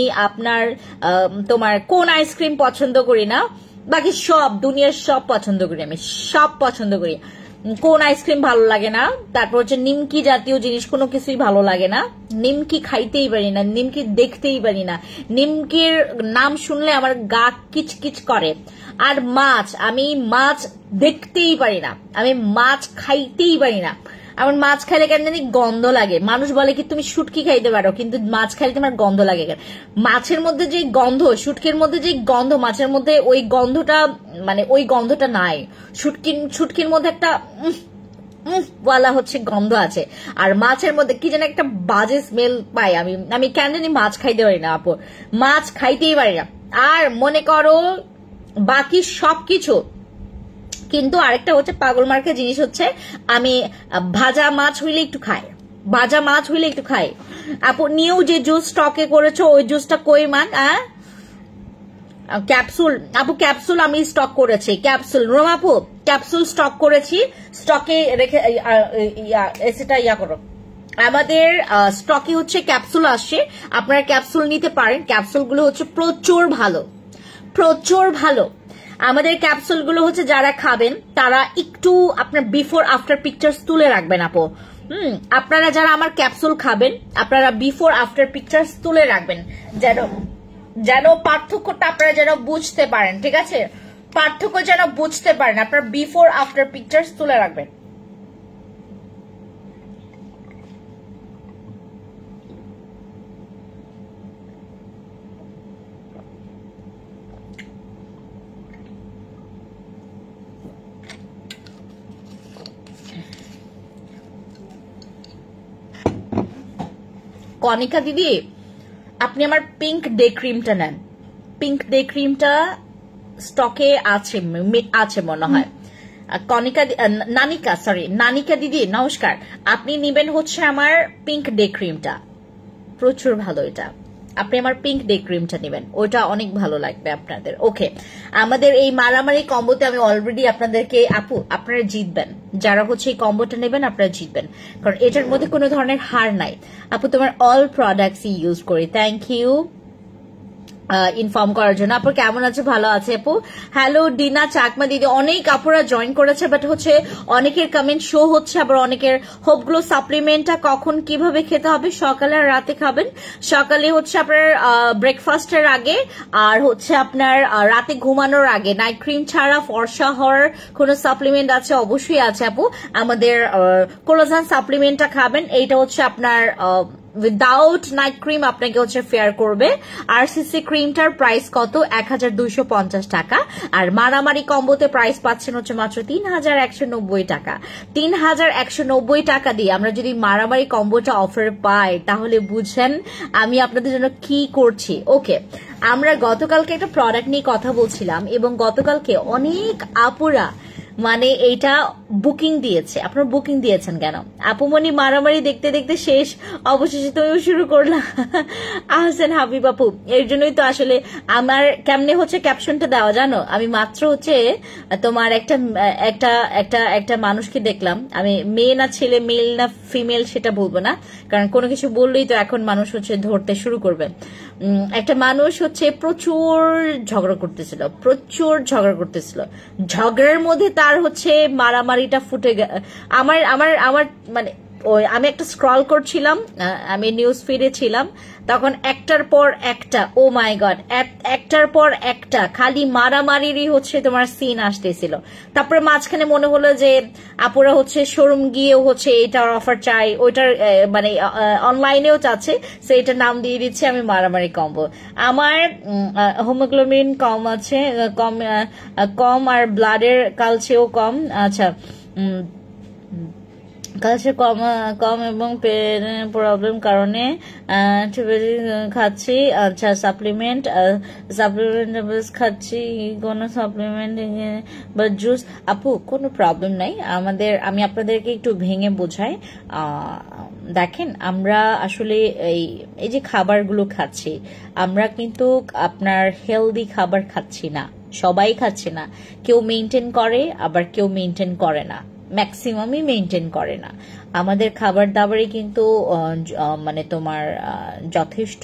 তোমার কোন আইসক্রিম পছন্দ করি না, বাকি সব দুনিয়ার সব পছন্দ করি, আমি সব পছন্দ করি। কোন আইসক্রিম ভালো লাগে না, তারপর হচ্ছে নিমকি জাতীয় জিনিস কোনো কিছুই ভালো লাগে না। নিমকি খাইতেই পারি না, নিমকি দেখতেই পারি না, নিমকির নাম শুনলে আমার গা কিচকিচ করে। আর আমি মাছ দেখতেই পারি না, আমি মাছ খাইতেই পারি না। আমার মাছ খাইলে কেন জানি গন্ধ লাগে। মানুষ বলে কি তুমি শুটকি খাইতে পারো, কিন্তু মাছ খাইলে তোমার গন্ধ লাগে কেন? মাছের মধ্যে যে গন্ধ, শুটকির মধ্যে যে গন্ধ, মাছের মধ্যে ওই গন্ধটা, মানে ওই গন্ধটা নাই। শুটকির মধ্যে একটা ওয়ালা হচ্ছে গন্ধ আছে, আর মাছের মধ্যে কি যেন একটা বাজে স্মেল পাই। আমি কেন জানি মাছ খাইতে পারি না আপু, মাছ খাইতেই পারি না। আর মনে করো বাকি সবকিছু। কিন্তু আরেকটা হচ্ছে পাগল মার্কা জিনিস হচ্ছে, আমি ভাজা মাছ হইলে একটু খাই। আপু নিউ যে জুস স্টকে করেছো, ওই জুসটা কই মান? ক্যাপসুল আপু, ক্যাপসুল আমি স্টক করেছি, ক্যাপসুল রোম আপু, ক্যাপসুল স্টক করেছি, স্টকে রেখে সেটা ইয়া করো। আমাদের স্টকে হচ্ছে ক্যাপসুল আসছে, আপনারা ক্যাপসুল নিতে পারেন। ক্যাপসুল গুলো হচ্ছে প্রচুর ভালো। আমাদের ক্যাপসুল গুলো হচ্ছে যারা খাবেন তারা একটু আপনার বিফোর আফটার পিকচার্স তুলে রাখবেন আপু। আপনারা যারা আমার ক্যাপসুল খাবেন, আপনারা বিফোর আফটার পিকচার্স তুলে রাখবেন, যেন পার্থক্যটা আপনারা যেন বুঝতে পারেন। ঠিক আছে, পার্থক্য যেন বুঝতে পারেন, আপনারা বিফোর আফটার পিকচার্স তুলে রাখবেন। কনিকা দিদি, আপনি আমার পিঙ্ক ডে ক্রিমটা নেন। পিঙ্ক ডে ক্রিমটা স্টকে আছে মনে হয়। নানিকা দিদি নমস্কার, আপনি নিবেন হচ্ছে আমার পিঙ্ক ডে ক্রিমটা, প্রচুর ভালো এটা। আপনি আমার পিঙ্ক ডে ক্রিমটা নেবেন, ওটা অনেক ভালো লাগবে আপনাদের। ওকে, আমাদের এই মারামারি কম্বোতে আমি অলরেডি আপনাদেরকে, আপু আপনারা জিতবেন, যারা হচ্ছে এই কম্বোটা নেবেন আপনারা জিতবেন, কারণ এটার মধ্যে কোনো ধরনের হার নাই। আপু তোমার অল প্রোডাক্টস ইউজ করি, থ্যাংক ইউ ইনফর্ম করার জন্য। আপু কেমন আছে? ভালো আছে আপু। হ্যালো ডিনা চাকমা দিদি, অনেক আপুরা জয়েন করেছে, বাট হচ্ছে অনেকের কমেন্ট শো হচ্ছে, আবার অনেকের হোপগুলো সাপ্লিমেন্টটা কখন কিভাবে খেতে হবে, সকালে আর রাতে খাবেন। সকালে হচ্ছে আপনার ব্রেকফাস্টের আগে, আর হচ্ছে আপনার রাতে ঘুমানোর আগে। নাইট ক্রিম ছাড়া ফর্সা হওয়ার কোনো সাপ্লিমেন্ট আছে? অবশ্যই আছে আপু, আমাদের কোলাজেন সাপ্লিমেন্টটা খাবেন। এইটা হচ্ছে আপনার উইদাউট নাইট ক্রিম আপনাকে হচ্ছে ফেয়ার করবে। আরসিসি ক্রিমটার প্রাইস কত? 1250 টাকা। আর মারামারি কম্বোতে প্রাইস পাচ্ছেন হচ্ছে মাত্র 3190 টাকা। 3190 টাকা দিয়ে আমরা যদি মারামারি কম্বোটা অফার পাই, তাহলে বুঝেন আমি আপনাদের জন্য কি করছি। ওকে, আমরা গতকালকে একটা প্রোডাক্ট নিয়ে কথা বলছিলাম, এবং গতকালকে অনেক আপুরা মানে এইটা বুকিং দিয়েছে। আপনারা বুকিং দিয়েছেন কেন? আপুমনি মারামারি দেখতে দেখতে শেষ, অবশেষে তুমিও শুরু করলা। আহসেন হাবিব আপু, এর জন্যই তো আসলে আমার কেমনে হচ্ছে ক্যাপশনটা দেওয়া জানো, আমি মাত্র হচ্ছে তোমার একটা মানুষকে দেখলাম, আমি মেয়ে না ছেলে, মেল না ফিমেল সেটা বলবো না, কারণ কোনো কিছু বললেই তো এখন মানুষ হচ্ছে ধরতে শুরু করবে। একটা মানুষ হচ্ছে প্রচুর ঝগড়া করতেছিল, ঝগড়ার মধ্যে তার হচ্ছে মারামারিটা ফুটে আমার আমার আমার মানে আমি একটা স্ক্রল করছিলাম, আমি নিউজ ফিডে ছিলাম, তখন একটার পর একটা, ও মাই গড, একটার পর একটা খালি মারামারিরই হচ্ছে তোমার সিন আসতেছিল। তারপরে মাঝখানে মনে হলো যে আপুরা হচ্ছে শোরুম গিয়েও হচ্ছে এটার অফার চাই, ওইটার মানে অনলাইনেও চাচ্ছে, সো এটার নাম দিয়ে দিচ্ছে আমি মারামারি কম্বো। আমার হিমোগ্লোবিন কম আছে, কম আর ব্লাডের কালচেও কম। আচ্ছা, কালচার কম এবং প্রবলেম কারণে খাচ্ছি। আচ্ছা, সাপ্লিমেন্ট খাচ্ছি, কোনো সাপ্লিমেন্ট বা জুস? আপু কোনো প্রবলেম নাই আমাদের, আমি আপনাদেরকে একটু ভেঙে বোঝাই। দেখেন, আমরা আসলে এই যে খাবারগুলো খাচ্ছি, আমরা কিন্তু আপনার হেলদি খাবার খাচ্ছি না, সবাই খাচ্ছে না। কেউ মেনটেন করে, আবার কেউ মেনটেন করে না, ম্যাক্সিমামই মেনটেন করে না। আমাদের খাবার দাবারে কিন্তু মানে তোমার যথেষ্ট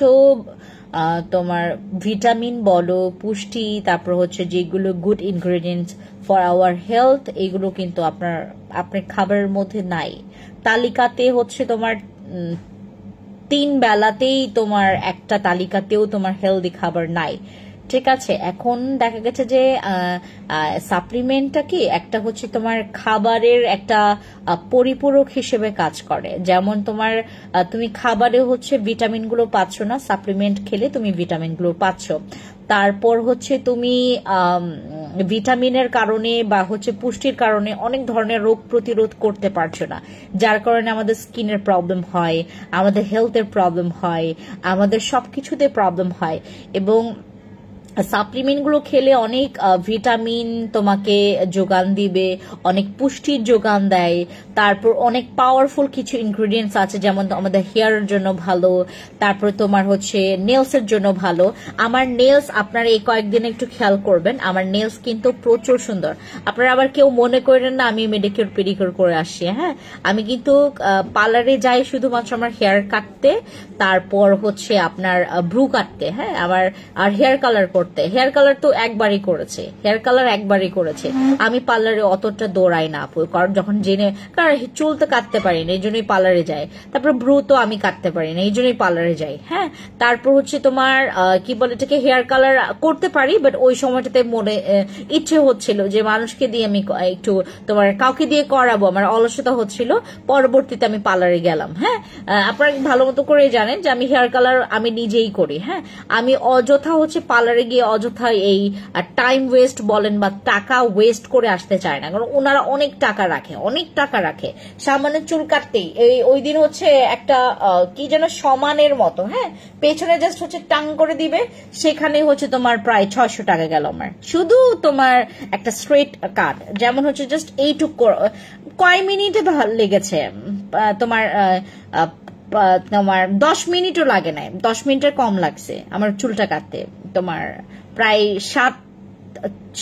তোমার ভিটামিন বলো, পুষ্টি, তারপর হচ্ছে যেগুলো good ingredients for our health, এগুলো কিন্তু আপনার খাবারের মধ্যে নাই। তালিকাতে হচ্ছে তোমার 3 বেলাতেই তোমার একটা তালিকাতেও তোমার হেলদি খাবার নাই। ঠিক আছে, এখন দেখা গেছে যে সাপ্লিমেন্টটা কি একটা হচ্ছে তোমার খাবারের একটা পরিপূরক হিসেবে কাজ করে। যেমন তোমার তুমি খাবারে হচ্ছে ভিটামিনগুলো পাচ্ছ না, সাপ্লিমেন্ট খেলে তুমি ভিটামিনগুলো পাচ্ছ। তারপর হচ্ছে তুমি ভিটামিনের কারণে বা হচ্ছে পুষ্টির কারণে অনেক ধরনের রোগ প্রতিরোধ করতে পারছো না, যার কারণে আমাদের স্কিনের প্রবলেম হয়, আমাদের হেলথের প্রবলেম হয়, আমাদের সবকিছুতে প্রবলেম হয়। এবং সাপ্লিমেন্টগুলো খেলে অনেক ভিটামিন তোমাকে যোগান দিবে, অনেক পুষ্টির যোগান দেয়, তারপর অনেক পাওয়ারফুল কিছু ইনগ্রিডিয়েন্টস আছে, যেমন আমাদের হেয়ারের জন্য ভালো, তারপর তোমার হচ্ছে নেলসের জন্য ভালো। আমার নেলস আপনারা এই কয়েকদিন একটু খেয়াল করবেন, আমার নেলস কিন্তু প্রচুর সুন্দর। আপনারা আবার কেউ মনে করেন না আমি মেডিকিউর পেডিকিউর করে আসছি, হ্যাঁ, আমি কিন্তু পার্লারে যাই শুধুমাত্র আমার হেয়ার কাটতে, তারপর হচ্ছে আপনার ভ্রু কাটতে, হ্যাঁ, আবার আর হেয়ার কালার করতে। হেয়ার কালার তো একবারই করেছে, আমি পার্লারে অতটা দৌড়াই না আপু, কারণ যখন কারণ চুল তো কাটতে পারি না, এই জন্যই পার্লারে যাই। তারপর ভ্রু তো আমি কাটতে পারি না, এই জন্যই পার্লারে যাই। হ্যাঁ, তারপর হচ্ছে তোমার কি বলে এটাকে, হেয়ার কালার করতে পারি, বাট ওই সময়টাতে মনে ইচ্ছে হচ্ছিল যে মানুষকে দিয়ে আমি একটু তোমার কাউকে দিয়ে করাবো, আমার অলসতা হচ্ছিল, পরবর্তীতে আমি পার্লারে গেলাম। হ্যাঁ, আপনারা ভালো মতো করে জানেন যে আমি হেয়ার কালার আমি নিজেই করি। হ্যাঁ, আমি অযথা হচ্ছে পার্লারে গিয়ে অযথা এই টাইম ওয়েস্ট বলেন বা টাকা ওয়েস্ট করে আসতে চায় না, কারণ ওনারা অনেক টাকা রাখে সামান্য চুল কাটতেই। ওই দিন হচ্ছে একটা কি যেন সমানের মতো, হ্যাঁ, পেছনে জাস্ট হচ্ছে টাং করে দিবে, সেখানে হচ্ছে তোমার প্রায় 600 টাকা গেল আমার, শুধু তোমার একটা স্ট্রেট কাট, যেমন হচ্ছে জাস্ট এইটুক কয় মিনিটে লেগেছে তোমার তোমার 10 মিনিটও লাগে নাই, 10 মিনিটের কম লাগছে আমার চুলটা কাটতে। তোমার প্রায়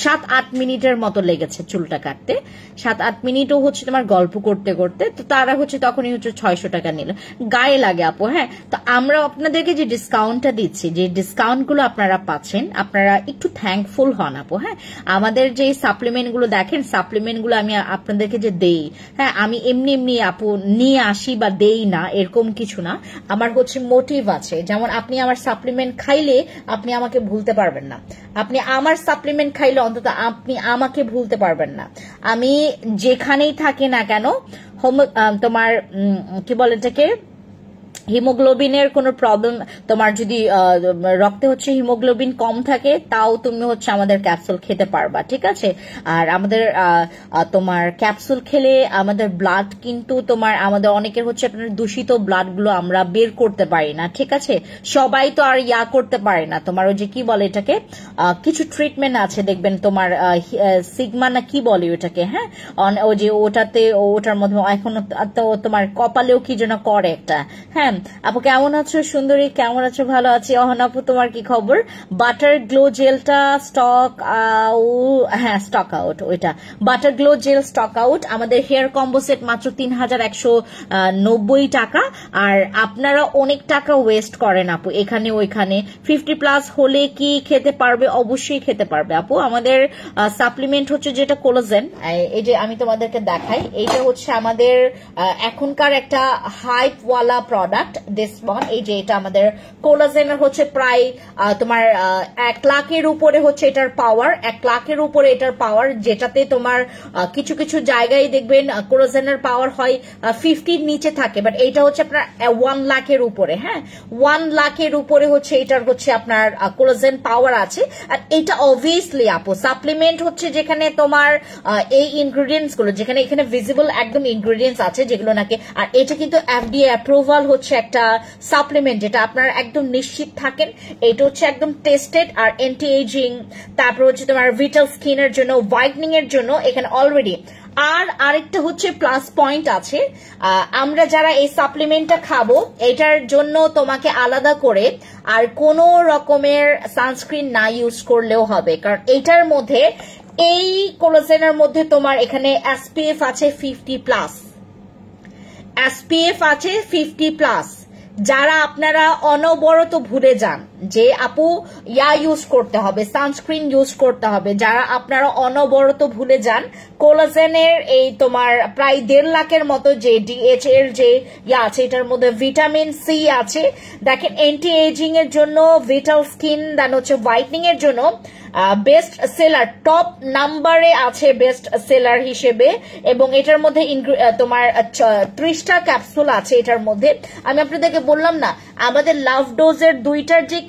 7-8 মিনিটের মতো লেগেছে চুলটা কাটতে। 7-8 মিনিটও হচ্ছে তোমার গল্প করতে করতে। তো তারা হচ্ছে তখনই হচ্ছে 600 টাকা নিল, গায়ে লাগে আপু। হ্যাঁ, তো আমরা আপনাদেরকে যে ডিসকাউন্টটা দিচ্ছি, যে ডিসকাউন্ট গুলো আপনারা পাচ্ছেন, আপনারা একটু থ্যাঙ্কফুল হন আপু। হ্যাঁ, আমাদের যে সাপ্লিমেন্ট গুলো দেখেন, সাপ্লিমেন্ট গুলো আমি আপনাদেরকে যে দেই, হ্যাঁ, আমি এমনি এমনি আপু নিয়ে আসি বা দেই না, এরকম কিছু না। আমার হচ্ছে মোটিভ আছে। যেমন আপনি আমার সাপ্লিমেন্ট খাইলে আপনি আমাকে ভুলতে পারবেন না, আপনি আমার সাপ্লিমেন্ট খাইলে অন্তত আপনি আমাকে ভুলতে পারবেন না। আমি যেখানেই থাকি না কেন, তোমার কি বলে এটাকে, হিমোগ্লোবিনের কোনো প্রবলেম, তোমার যদি রক্তে হচ্ছে হিমোগ্লোবিন কম থাকে, তাও তুমি হচ্ছে আমাদের ক্যাপসুল খেতে পারবা, ঠিক আছে। আর আমাদের তোমার ক্যাপসুল খেলে আমাদের ব্লাড কিন্তু তোমার, আমাদের অনেকের হচ্ছে আপনার দূষিত ব্লাড গুলো আমরা বের করতে পারি না, ঠিক আছে। সবাই তো আর করতে পারে না। তোমার ওই যে কি বলে এটাকে, কিছু ট্রিটমেন্ট আছে দেখবেন, তোমার সিগমা না কি বলে ওটাকে, হ্যাঁ, ওই যে ওটাতে, ওটার মধ্যে এখন তোমার কপালেও কি যেন করে একটা। হ্যাঁ আপু, কেমন আছো সুন্দরী? কেমন আছো? ভালো আছি। অহন আপু, তোমার কি খবর? বাটার গ্লো জেলটা স্টক আউট, হ্যাঁ স্টক আউট, ওইটা butter glow gel stock out. আমাদের হেয়ার কম্বো সেট মাত্র 3190 টাকা। আর আপনারা অনেক টাকা ওয়েস্ট করেন আপু এখানে ওইখানে। 50+ হলে কি খেতে পারবে? অবশ্যই খেতে পারবে আপু। আমাদের সাপ্লিমেন্ট হচ্ছে যেটা কোলাজেন, এই যে আমি তোমাদেরকে দেখাই, এইটা হচ্ছে আমাদের এখনকার একটা হাইপ ওয়ালা প্রোডাক্ট, দিস ওয়ান। এই যে এটা আমাদের কোলাজেনের হচ্ছে প্রায় তোমার 1 লাখের উপরে হচ্ছে এটার পাওয়ার, 1 লাখের উপরে এটার পাওয়ার, যেটাতে তোমার কিছু কিছু জায়গায় দেখবেন কোলাজেনের পাওয়ার হয় 50 নিচে থাকে, বাট এইটা হচ্ছে আপনার 1 লাখের উপরে। হ্যাঁ, 1 লাখের উপরে হচ্ছে এটার হচ্ছে আপনার কোলাজেন পাওয়ার আছে। আর এটা অবভিয়াসলি আপু সাপ্লিমেন্ট হচ্ছে যেখানে তোমার এই ইনগ্রেডিয়েন্টস গুলো, যেখানে এখানে ভিজিবল একদম ইনগ্রেডিয়েন্টস আছে যেগুলো নাকি, আর এটা কিন্তু FDA অ্যাপ্রুভাল হচ্ছে একটা সাপ্লিমেন্ট, যেটা আপনারা একদম নিশ্চিত থাকেন এটা হচ্ছে একদম টেস্টেড। আর অ্যান্টি এজিং, তারপর হচ্ছে তোমার ভিটাল স্কিনের জন্য, হোয়াইটনিং এর জন্য এখানে অলরেডি। আর আরেকটা হচ্ছে প্লাস পয়েন্ট আছে, আমরা যারা এই সাপ্লিমেন্টটা খাবো এটার জন্য তোমাকে আলাদা করে আর কোনো রকমের সানস্ক্রিন না ইউজ করলেও হবে, কারণ এইটার মধ্যে, এই কোলাজেনের মধ্যে তোমার এখানে SPF আছে 50+, SPF আছে 50+। যারা আপনারা অনবরত ভুলে যান যে আপু ইউজ করতে হবে, সানস্ক্রিন ইউজ করতে হবে, যারা আপনারা অনবরত ভুলে যান কোলাজেনের এই তোমার প্রায় 1.5 লাখের মতো যে DHA এর যে আছে, এটার মধ্যে ভিটামিন সি আছে। দেখেন অ্যান্টি এজিং এর জন্য, ভিটাল স্কিন, দেন হচ্ছে হোয়াইটনিং এর জন্য বেস্ট সেলার, টপ নাম্বারে আছে বেস্ট সেলার হিসেবে। এবং এটার মধ্যে তোমার 30টা ক্যাপসুল আছে এটার মধ্যে। আমি আপনাদেরকে বললাম না, আমাদের লাভ ডোজের দুইটার যে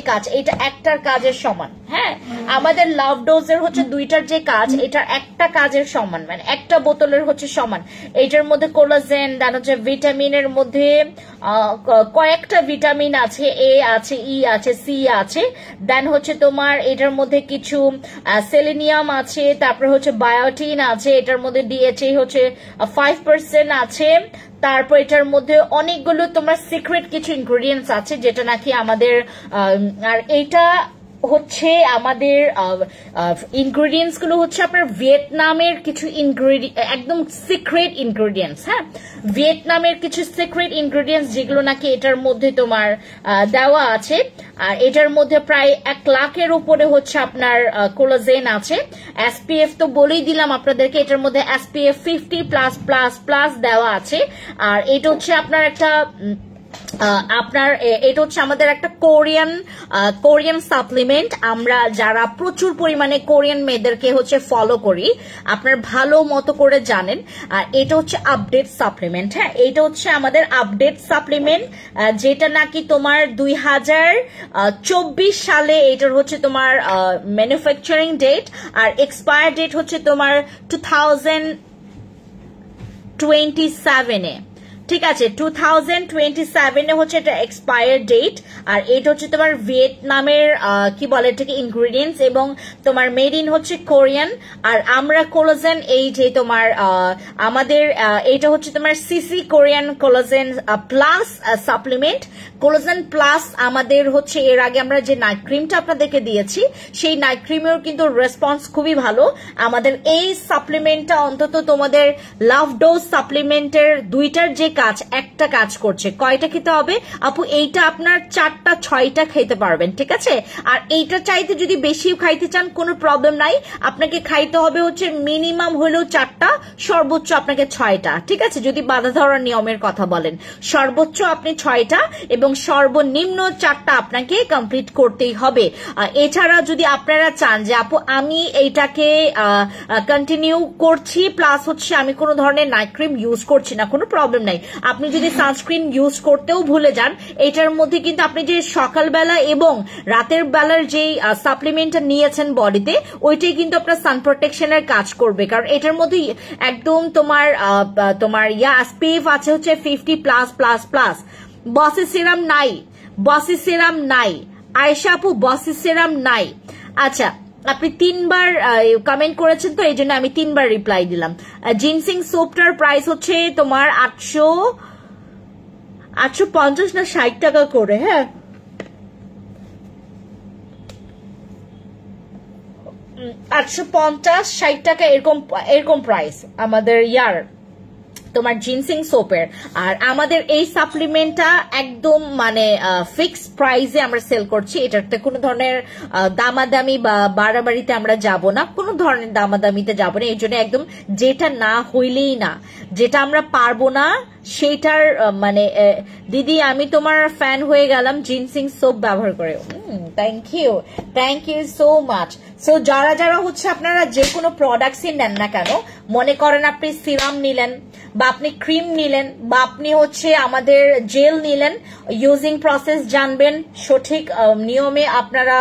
কাজ এটা একটার কাজের সমান। হ্যাঁ, আমাদের লাভ ডোজের হচ্ছে দুইটার যে কাজ এটার একটা কাজের সমান, মানে একটা বোতলের হচ্ছে সমান। এটার মধ্যে কোলাজেন, দেন হচ্ছে ভিটামিনের মধ্যে কয়েকটা ভিটামিন আছে, A আছে, E আছে, C আছে, দেন হচ্ছে তোমার এটার মধ্যে কিছু সেলেনিয়াম আছে, তারপরে হচ্ছে বায়োটিন আছে, এটার মধ্যে DHA হচ্ছে 5% আছে। তারপর এটার মধ্যে অনেকগুলো তোমার সিক্রেট কিছু ইনগ্রেডিয়েন্টস আছে যেটা নাকি আমাদের, আর এইটা হচ্ছে আমাদের ইনগ্রেডিয়েন্টস গুলো হচ্ছে আপনার ভিয়েতনামের কিছু একদম সিক্রেট ইনগ্রেডিয়েন্টস। হ্যাঁ, ভিয়েতনামের কিছু সিক্রেট ইনগ্রেডিয়েন্টস যেগুলো নাকি এটার মধ্যে তোমার দেওয়া আছে। আর এটার মধ্যে প্রায় 1 লাখের উপরে হচ্ছে আপনার কোলাজেন আছে। SPF তো বলেই দিলাম আপনাদেরকে, এটার মধ্যে SPF 50+++ দেওয়া আছে। আর এটা হচ্ছে আপনার একটা এটা হচ্ছে আমাদের একটা কোরিয়ান সাপ্লিমেন্ট। আমরা যারা প্রচুর পরিমাণে কোরিয়ান মেয়েদেরকে হচ্ছে ফলো করি, আপনার ভালো মতো করে জানেন। আর এটা হচ্ছে আপডেট সাপ্লিমেন্ট। হ্যাঁ, এটা হচ্ছে আমাদের আপডেট সাপ্লিমেন্ট, যেটা নাকি তোমার 2024 সালে এটার হচ্ছে তোমার ম্যানুফ্যাকচারিং ডেট, আর এক্সপায়ার ডেট হচ্ছে তোমার 2027-এ। ঠিক আছে 2027 এ হচ্ছে এটা এক্সপায়ার ডেট। আর এটা হচ্ছে তোমার ভিয়েতনামের কি বলে এটাকে ইনগ্রেডিয়েন্টস, এবং তোমার মেড ইন হচ্ছে কোরিয়ান। আর আমরা কোলাজেন এই যে তোমার আমাদের এটা হচ্ছে তোমার CC Korean collagen plus supplement. Collagen plus আমাদের হচ্ছে এর আগে আমরা যে নাইট ক্রিমটা আপনাদেরকে দিয়েছি সেই নাইট ক্রিমের কিন্তু রেসপন্স খুবই ভালো। আমাদের এই সাপ্লিমেন্টটা অন্তত তোমাদের লাভ ডোজ সাপ্লিমেন্টের দুইটার যে কাজ একটা কাজ করছে। কয়টা খেতে হবে আপু? এইটা আপনার 4টা 6টা খেতে পারবেন, ঠিক আছে। আর এইটা চাইতে যদি বেশি খাইতে চান কোনো প্রবলেম নাই, আপনাকে খাইতে হবে হচ্ছে মিনিমাম হলেও 4টা, সর্বোচ্চ আপনাকে 6টা, ঠিক আছে। যদি বাধা ধরার নিয়মের কথা বলেন, সর্বোচ্চ আপনি 6টা এবং সর্বনিম্ন 4টা আপনাকে কমপ্লিট করতেই হবে। এছাড়া যদি আপনারা চান যে আপু আমি এইটাকে কন্টিনিউ করছি প্লাস হচ্ছে আমি কোনো ধরনের নাইট ক্রিম ইউজ করছি না, কোনো প্রবলেম নাই। আপনি যদি সানস্ক্রিন ইউজ করতেও ভুলে যান, এটার মধ্যে কিন্তু আপনি যে সকালবেলা এবং রাতের বেলার যেই সাপ্লিমেন্টটা নিয়েছেন বডিতে, ওইটাই কিন্তু আপনার সান প্রোটেকশনের কাজ করবে। কারণ এটার মধ্যে একদম তোমার SPF আছে হচ্ছে 50 প্লাস প্লাস প্লাস। বসি সিরাম নাই, বসি সিরাম নাই, আয়েশা আপু বসি সিরাম নাই। আচ্ছা, আপনি 3বার কমেন্ট করেছেন তো এই জন্য আমি 3বার রিপ্লাই দিলাম। জিনসিং সোপটার প্রাইস হচ্ছে তোমার 850 না 60 টাকা করে, হ্যাঁ 850-60 টাকা এরকম প্রাইস আমাদের তোমার জিনসিং সোপের। আর আমাদের এই সাপ্লিমেন্টটা একদম মানে ফিক্স প্রাইসে আমরা সেল করছি। এটাতে কোনো ধরনের দামাদামি বা বাড়াবাড়িতে আমরা যাব না, কোনো ধরনের দামাদামিতে যাব না। এই জন্য একদম যেটা না হইলেই না, যেটা আমরা পারবো না সেইটার মানে দিদি আমি তোমার ফ্যান হয়ে গেলাম জিনসিং সোপ ব্যবহার করে। Thank you so much. So যারা হচ্ছে আপনারা যে কোনো প্রোডাক্টসই নেন না কেন, মনে করেন আপনি সিরাম নিলেন বা আপনি ক্রিম নিলেন বা আপনি হচ্ছে আমাদের জেল নিলেন, ইউজিং প্রসেস জানবেন, সঠিক নিয়মে আপনারা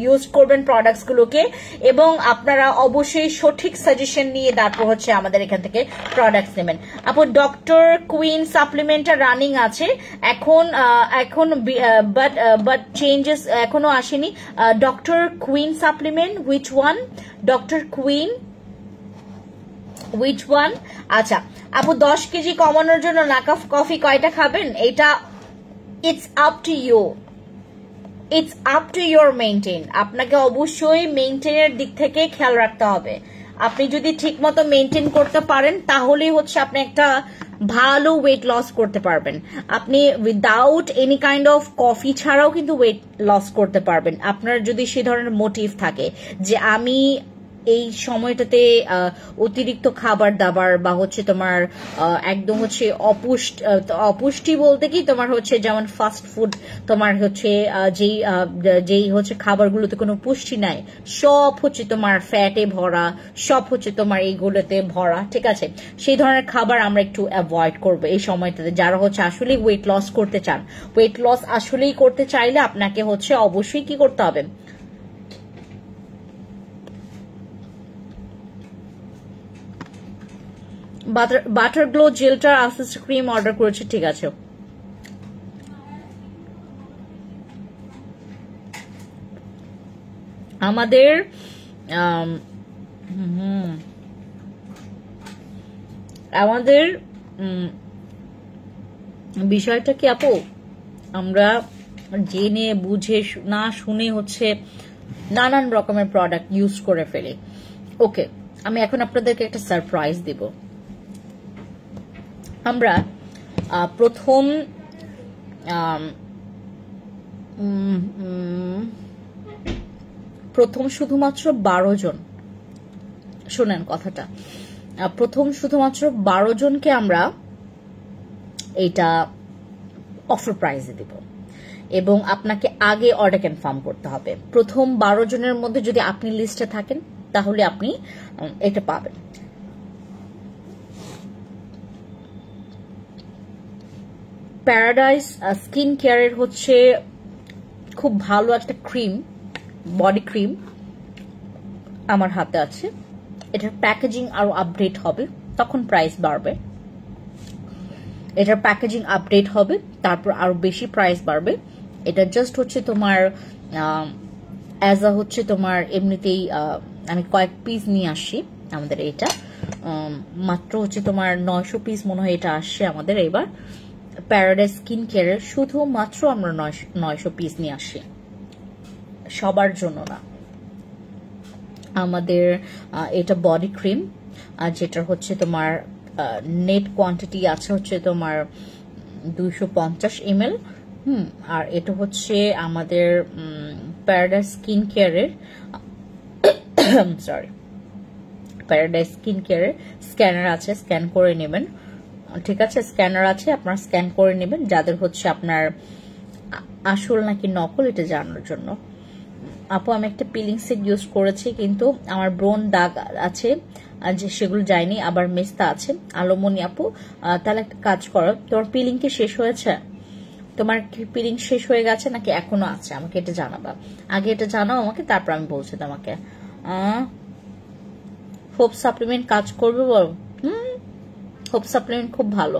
ইউজ করবেন প্রোডাক্টস গুলোকে, এবং আপনারা অবশ্যই সঠিক সাজেশন নিয়ে তারপর হচ্ছে আমাদের এখান থেকে প্রোডাক্টস নেবেন। আপু ডক্টর কুইন সাপ্লিমেন্টটা রানিং আছে এখন বাট চেঞ্জেস এখনো আসেনি। Doctor queen supplement which one? Doctor queen which one? আচ্ছা আপু 10 কেজি কমানোর জন্য নাকাফ কফি কয়টা খাবেন? এটা it's up to you, it's up to your maintain. আপনাকে অবশ্যই মেইনটেইনের দিক থেকে খেয়াল রাখতে হবে। আপনি যদি ঠিক মতো মেইনটেইন করতে পারেন তাহলেই হচ্ছে আপনি একটা ভালো ওয়েট লস করতে পারবেন। আপনি without any kind of coffee ছাড়াও কিন্তু ওয়েট লস করতে পারবেন, আপনার যদি সে ধরনের মোটিভ থাকে যে আমি এই সময়টাতে অতিরিক্ত খাবার দাবার বা হচ্ছে তোমার একদম হচ্ছে অপুষ্টি বলতে কি তোমার হচ্ছে যেমন ফাস্ট ফুড, তোমার হচ্ছে যেই হচ্ছে খাবারগুলোতে কোনো পুষ্টি নাই, সব হচ্ছে তোমার ফ্যাটে ভরা, সব হচ্ছে তোমার এইগুলোতে ভরা, ঠিক আছে, সেই ধরনের খাবার আমরা একটু অ্যাভয়েড করবো এই সময়টাতে। যারা হচ্ছে আসলে ওয়েট লস করতে চান, ওয়েট লস আসলেই করতে চাইলে আপনাকে হচ্ছে অবশ্যই কি করতে হবে, বাটার গ্লো জেলটার আসুস ক্রিম অর্ডার করেছি, ঠিক আছে। আমাদের বিষয়টা কি আপু, আমরা জেনে বুঝে না শুনে হচ্ছে নানান রকমের প্রোডাক্ট ইউজ করে ফেলি। ওকে, আমি এখন আপনাদেরকে একটা সারপ্রাইজ দিব। আমরা প্রথম শুধুমাত্র 12 জন, শোনেন কথাটা, প্রথম শুধুমাত্র 12 জনকে আমরা এটা অফার প্রাইজে দিব, এবং আপনাকে আগে অর্ডার কনফার্ম করতে হবে। প্রথম 12 জনের মধ্যে যদি আপনি লিস্টে থাকেন তাহলে আপনি এটা পাবেন। প্যারাডাইস স্কিন কেয়ারের হচ্ছে খুব ভালো একটা ক্রিম, বডি ক্রিম আমার হাতে আছে। এটার প্যাকেজিং আরো আপডেট হবে, তখন প্রাইস বাড়বে। এটার প্যাকেজিং আপডেট হবে, তারপর আরো বেশি প্রাইস বাড়বে। এটা জাস্ট হচ্ছে তোমার অ্যাজ আ হচ্ছে তোমার এমনিতেই আমি কয়েক পিস নিয়ে আসছি আমাদের। এটা মাত্র হচ্ছে তোমার 900 পিস মনে হয় এটা আসছে আমাদের এবার প্যারাডাইস স্কিন কেয়ারের। শুধুমাত্র আমরা 900 পিস নিয়ে আসি, সবার জন্য না। আমাদের এটা বডি ক্রিম, আর যেটা হচ্ছে তোমার নেট কোয়ান্টিটি আছে হচ্ছে তোমার 250 ml। আর এটা হচ্ছে আমাদের প্যারাডাইস স্কিন কেয়ারের সরি প্যারাডাইস স্কিন কেয়ারের স্ক্যানার আছে, স্ক্যান করে নেবেন। ঠিক আছে, স্ক্যানার আছে, আপনারা স্ক্যান করে নেবেন যাদের হচ্ছে আপনার আসল নাকি নকল এটা জানার জন্য। আপু আমি একটা পিলিং স্টিক ইউজ করেছি, কিন্তু আমার ব্রোন দাগ আছে যে সেগুলো যায়নি, আবার মেস্তা আছে। আলোমনি আপু তাহলে একটা কাজ করো, তোমার পিলিং কি শেষ হয়েছে? তোমার কি পিলিং শেষ হয়ে গেছে নাকি এখনো আছে? আমাকে এটা জানাবা, আগে এটা জানাও আমাকে, তারপর আমি বলছি তোমাকে। হোপ সাপ্লিমেন্ট কাজ করবে বল? হোপ সাপ্লিমেন্ট খুব ভালো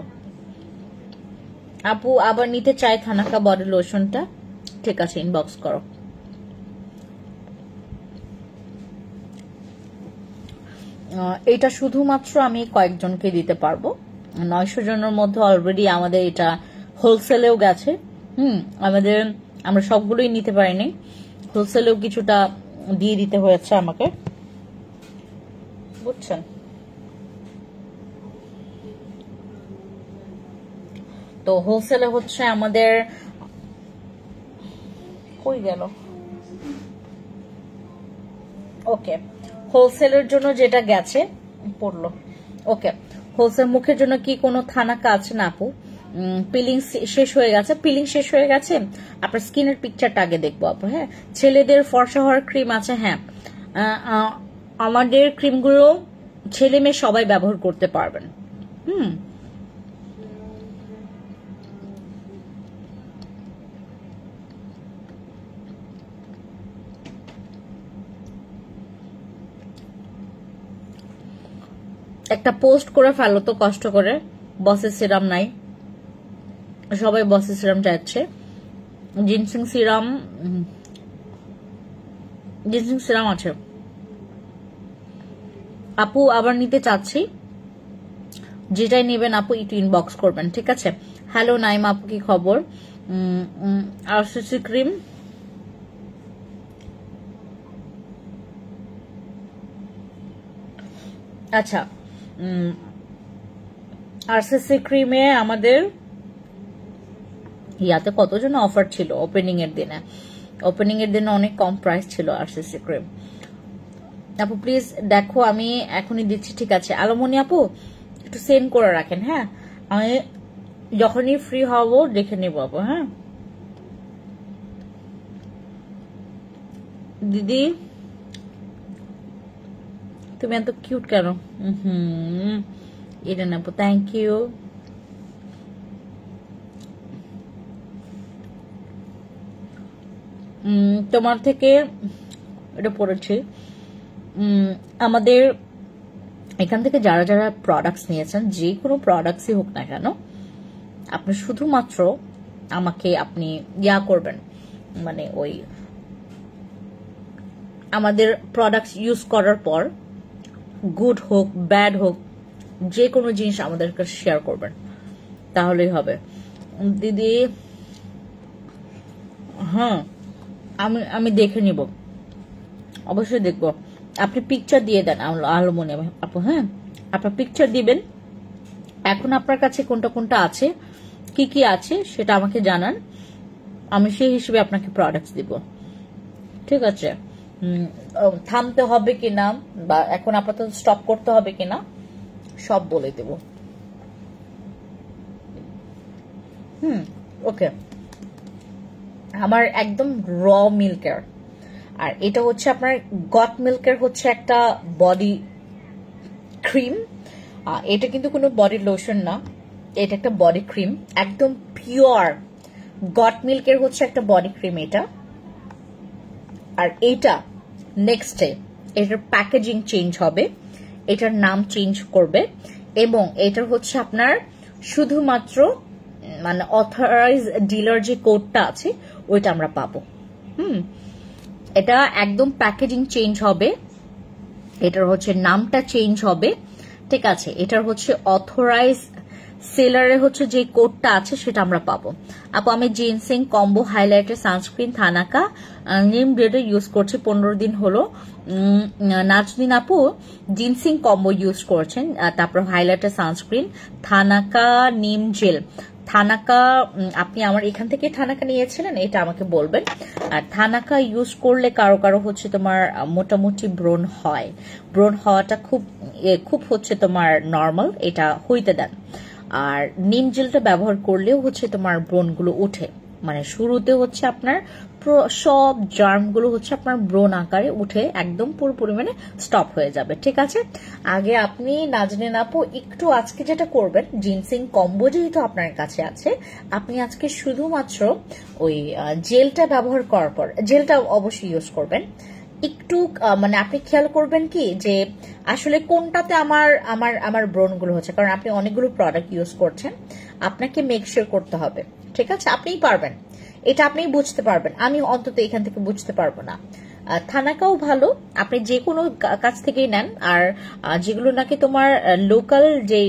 আপু। আবার নিতে চাই থানাকা বডি লোশনটা, ঠিক আছে ইনবক্স করো। এটা শুধুমাত্র আমি কয়েকজনকে দিতে পারবো, 900 জনের মধ্যে অলরেডি আমাদের এটা হোলসেলেও গেছে। আমরা সবগুলোই নিতে পারিনি, হোলসেলেও কিছুটা দিয়ে দিতে হয়েছে আমাকে, বুঝছেন? তো হোলসেলে হচ্ছে আমাদের কই গেল, ওকে হোলসেলের জন্য যেটা গেছে পড়লো। ওকে, হোলসেল মুখের জন্য কি কোনো থানাকা আছে না আপু? পিলিং শেষ হয়ে গেছে, পিলিং শেষ হয়ে গেছে। আপনার স্কিনের পিকচারটা আগে দেখবো আপু। হ্যাঁ, ছেলেদের ফর্সা হওয়ার ক্রিম আছে। হ্যাঁ, আমাদের ক্রিমগুলো ছেলে মেয়ে সবাই ব্যবহার করতে পারবেন। একটা পোস্ট করে ফেলো তো কষ্ট করে, বসের সিরাম নাই, সবাই বসের সিরাম চাইছে। জিনসিং সিরাম আছে আপু, আবার নিতে চাচ্ছি। যেটাই নেবেন আপু একটু ইনবক্স করবেন, ঠিক আছে? হ্যালো নাইম আপু, কি খবর? আরসিসি ক্রিম আচ্ছা, আরসিসি ক্রিমে আমাদের ইয়াতে কতজন অফার ছিল ওপেনিং এর দিনে। ওপেনিং এর দিনে অনেক কম প্রাইস ছিল আরসিসি ক্রিম। আপু প্লিজ দেখো, আমি এখনই দিচ্ছি, ঠিক আছে? আলোমনি আপু একটু সেন্ড করে রাখেন। হ্যাঁ, আমি যখনই ফ্রি হব দেখে নেব আপু। হ্যাঁ দিদি, তুমি এত কিউট কেন? এটা নেবো, থ্যাংক ইউ। তোমার থেকে এটা পড়েছি। আমাদের এখান থেকে যারা যারা প্রোডাক্টস নিয়েছেন, যে কোনো প্রোডাক্টসই হোক না কেন, আপনি শুধুমাত্র আমাকে আপনি ইয়া করবেন, মানে ওই আমাদের প্রোডাক্টস ইউজ করার পর গুড হোক ব্যাড হোক যে কোনো জিনিস আমাদের কাছে শেয়ার করবেন, তাহলেই হবে। দিদি হ্যাঁ, আমি দেখে নিব, অবশ্যই দেখব। আপনি পিকচার দিয়ে দেন আলোমনি আপু। হ্যাঁ, আপনার পিকচার দিবেন, এখন আপনার কাছে কোনটা কোনটা আছে, কি কি আছে সেটা আমাকে জানান, আমি সেই হিসেবে আপনাকে প্রোডাক্টস দিব, ঠিক আছে? থামতে হবে কিনা বা এখন আপাতত স্টপ করতে হবে কিনা সব বলে দেব। ওকে, আমার একদম র মিল্কের, আর এটা হচ্ছে আপনার গট মিল্কের হচ্ছে একটা বডি ক্রিম। এটা কিন্তু কোনো বডি লোশন না, এটা একটা বডি ক্রিম, একদম পিওর গট মিল্কের হচ্ছে একটা বডি ক্রিম এটা। আর এটা নেক্সটে এটার প্যাকেজিং চেঞ্জ হবে, এটার নাম চেঞ্জ করবে, এবং এটার হচ্ছে আপনার শুধুমাত্র মানে অথরাইজ ডিলার যে কোডটা আছে ওইটা আমরা পাবো। এটা একদম প্যাকেজিং চেঞ্জ হবে, এটার হচ্ছে নামটা চেঞ্জ হবে, ঠিক আছে। এটার হচ্ছে অথরাইজ সেলারে হচ্ছে যে কোডটা আছে সেটা আমরা পাবো। আপু আমি ginseng combo highlighter sunscreen thanaka নিম ব্লেডে ইউজ করছি, 15 দিন হলো। নাজদিন আপু জিনসিং কম্বো ইউজ করছেন, তারপর হাইলাইটার সানস্ক্রিন থানাকা নিম জেল। থানাকা আপনি আমার এখান থেকে থানাকা নিয়েছিলেন, এটা আমাকে বলবেন। আর থানাকা ইউজ করলে কারো কারো হচ্ছে তোমার মোটামুটি ব্রণ হয়, ব্রণ হওয়াটা খুব হচ্ছে তোমার নর্মাল, এটা হইতে দেন। আর নিম জেলটা ব্যবহার করলেও হচ্ছে তোমার ব্রণগুলো ওঠে, মানে শুরুতে হচ্ছে আপনার সব জার্মগুলো হচ্ছে আপনার ব্রণ আকারে উঠে একদম পুরোপুরি মানে স্টপ হয়ে যাবে, ঠিক আছে। আগে আপনি নাজনীন আপু একটু আজকে যেটা করবেন, জিনসিং কম্বো যেহেতু আপনার কাছে আছে, আপনি আজকে শুধুমাত্র ওই জেলটা ব্যবহার করার পর, জেলটা অবশ্যই ইউজ করবেন, একটু মানে আপনি খেয়াল করবেন কি যে আসলে কোনটাতে আমার ব্রণগুলো হচ্ছে, কারণ আপনি অনেকগুলো প্রোডাক্ট ইউজ করছেন, আপনাকে মেক শিওর করতে হবে, ঠিক আছে। আপনিই পারবেন, এটা আপনিই বুঝতে পারবেন, আমি অন্তত এখান থেকে বুঝতে পারবো না। থানাকাও ভালো, আপনি যে কোনো কাছ থেকেই নেন। আর যেগুলো নাকি তোমার লোকাল যে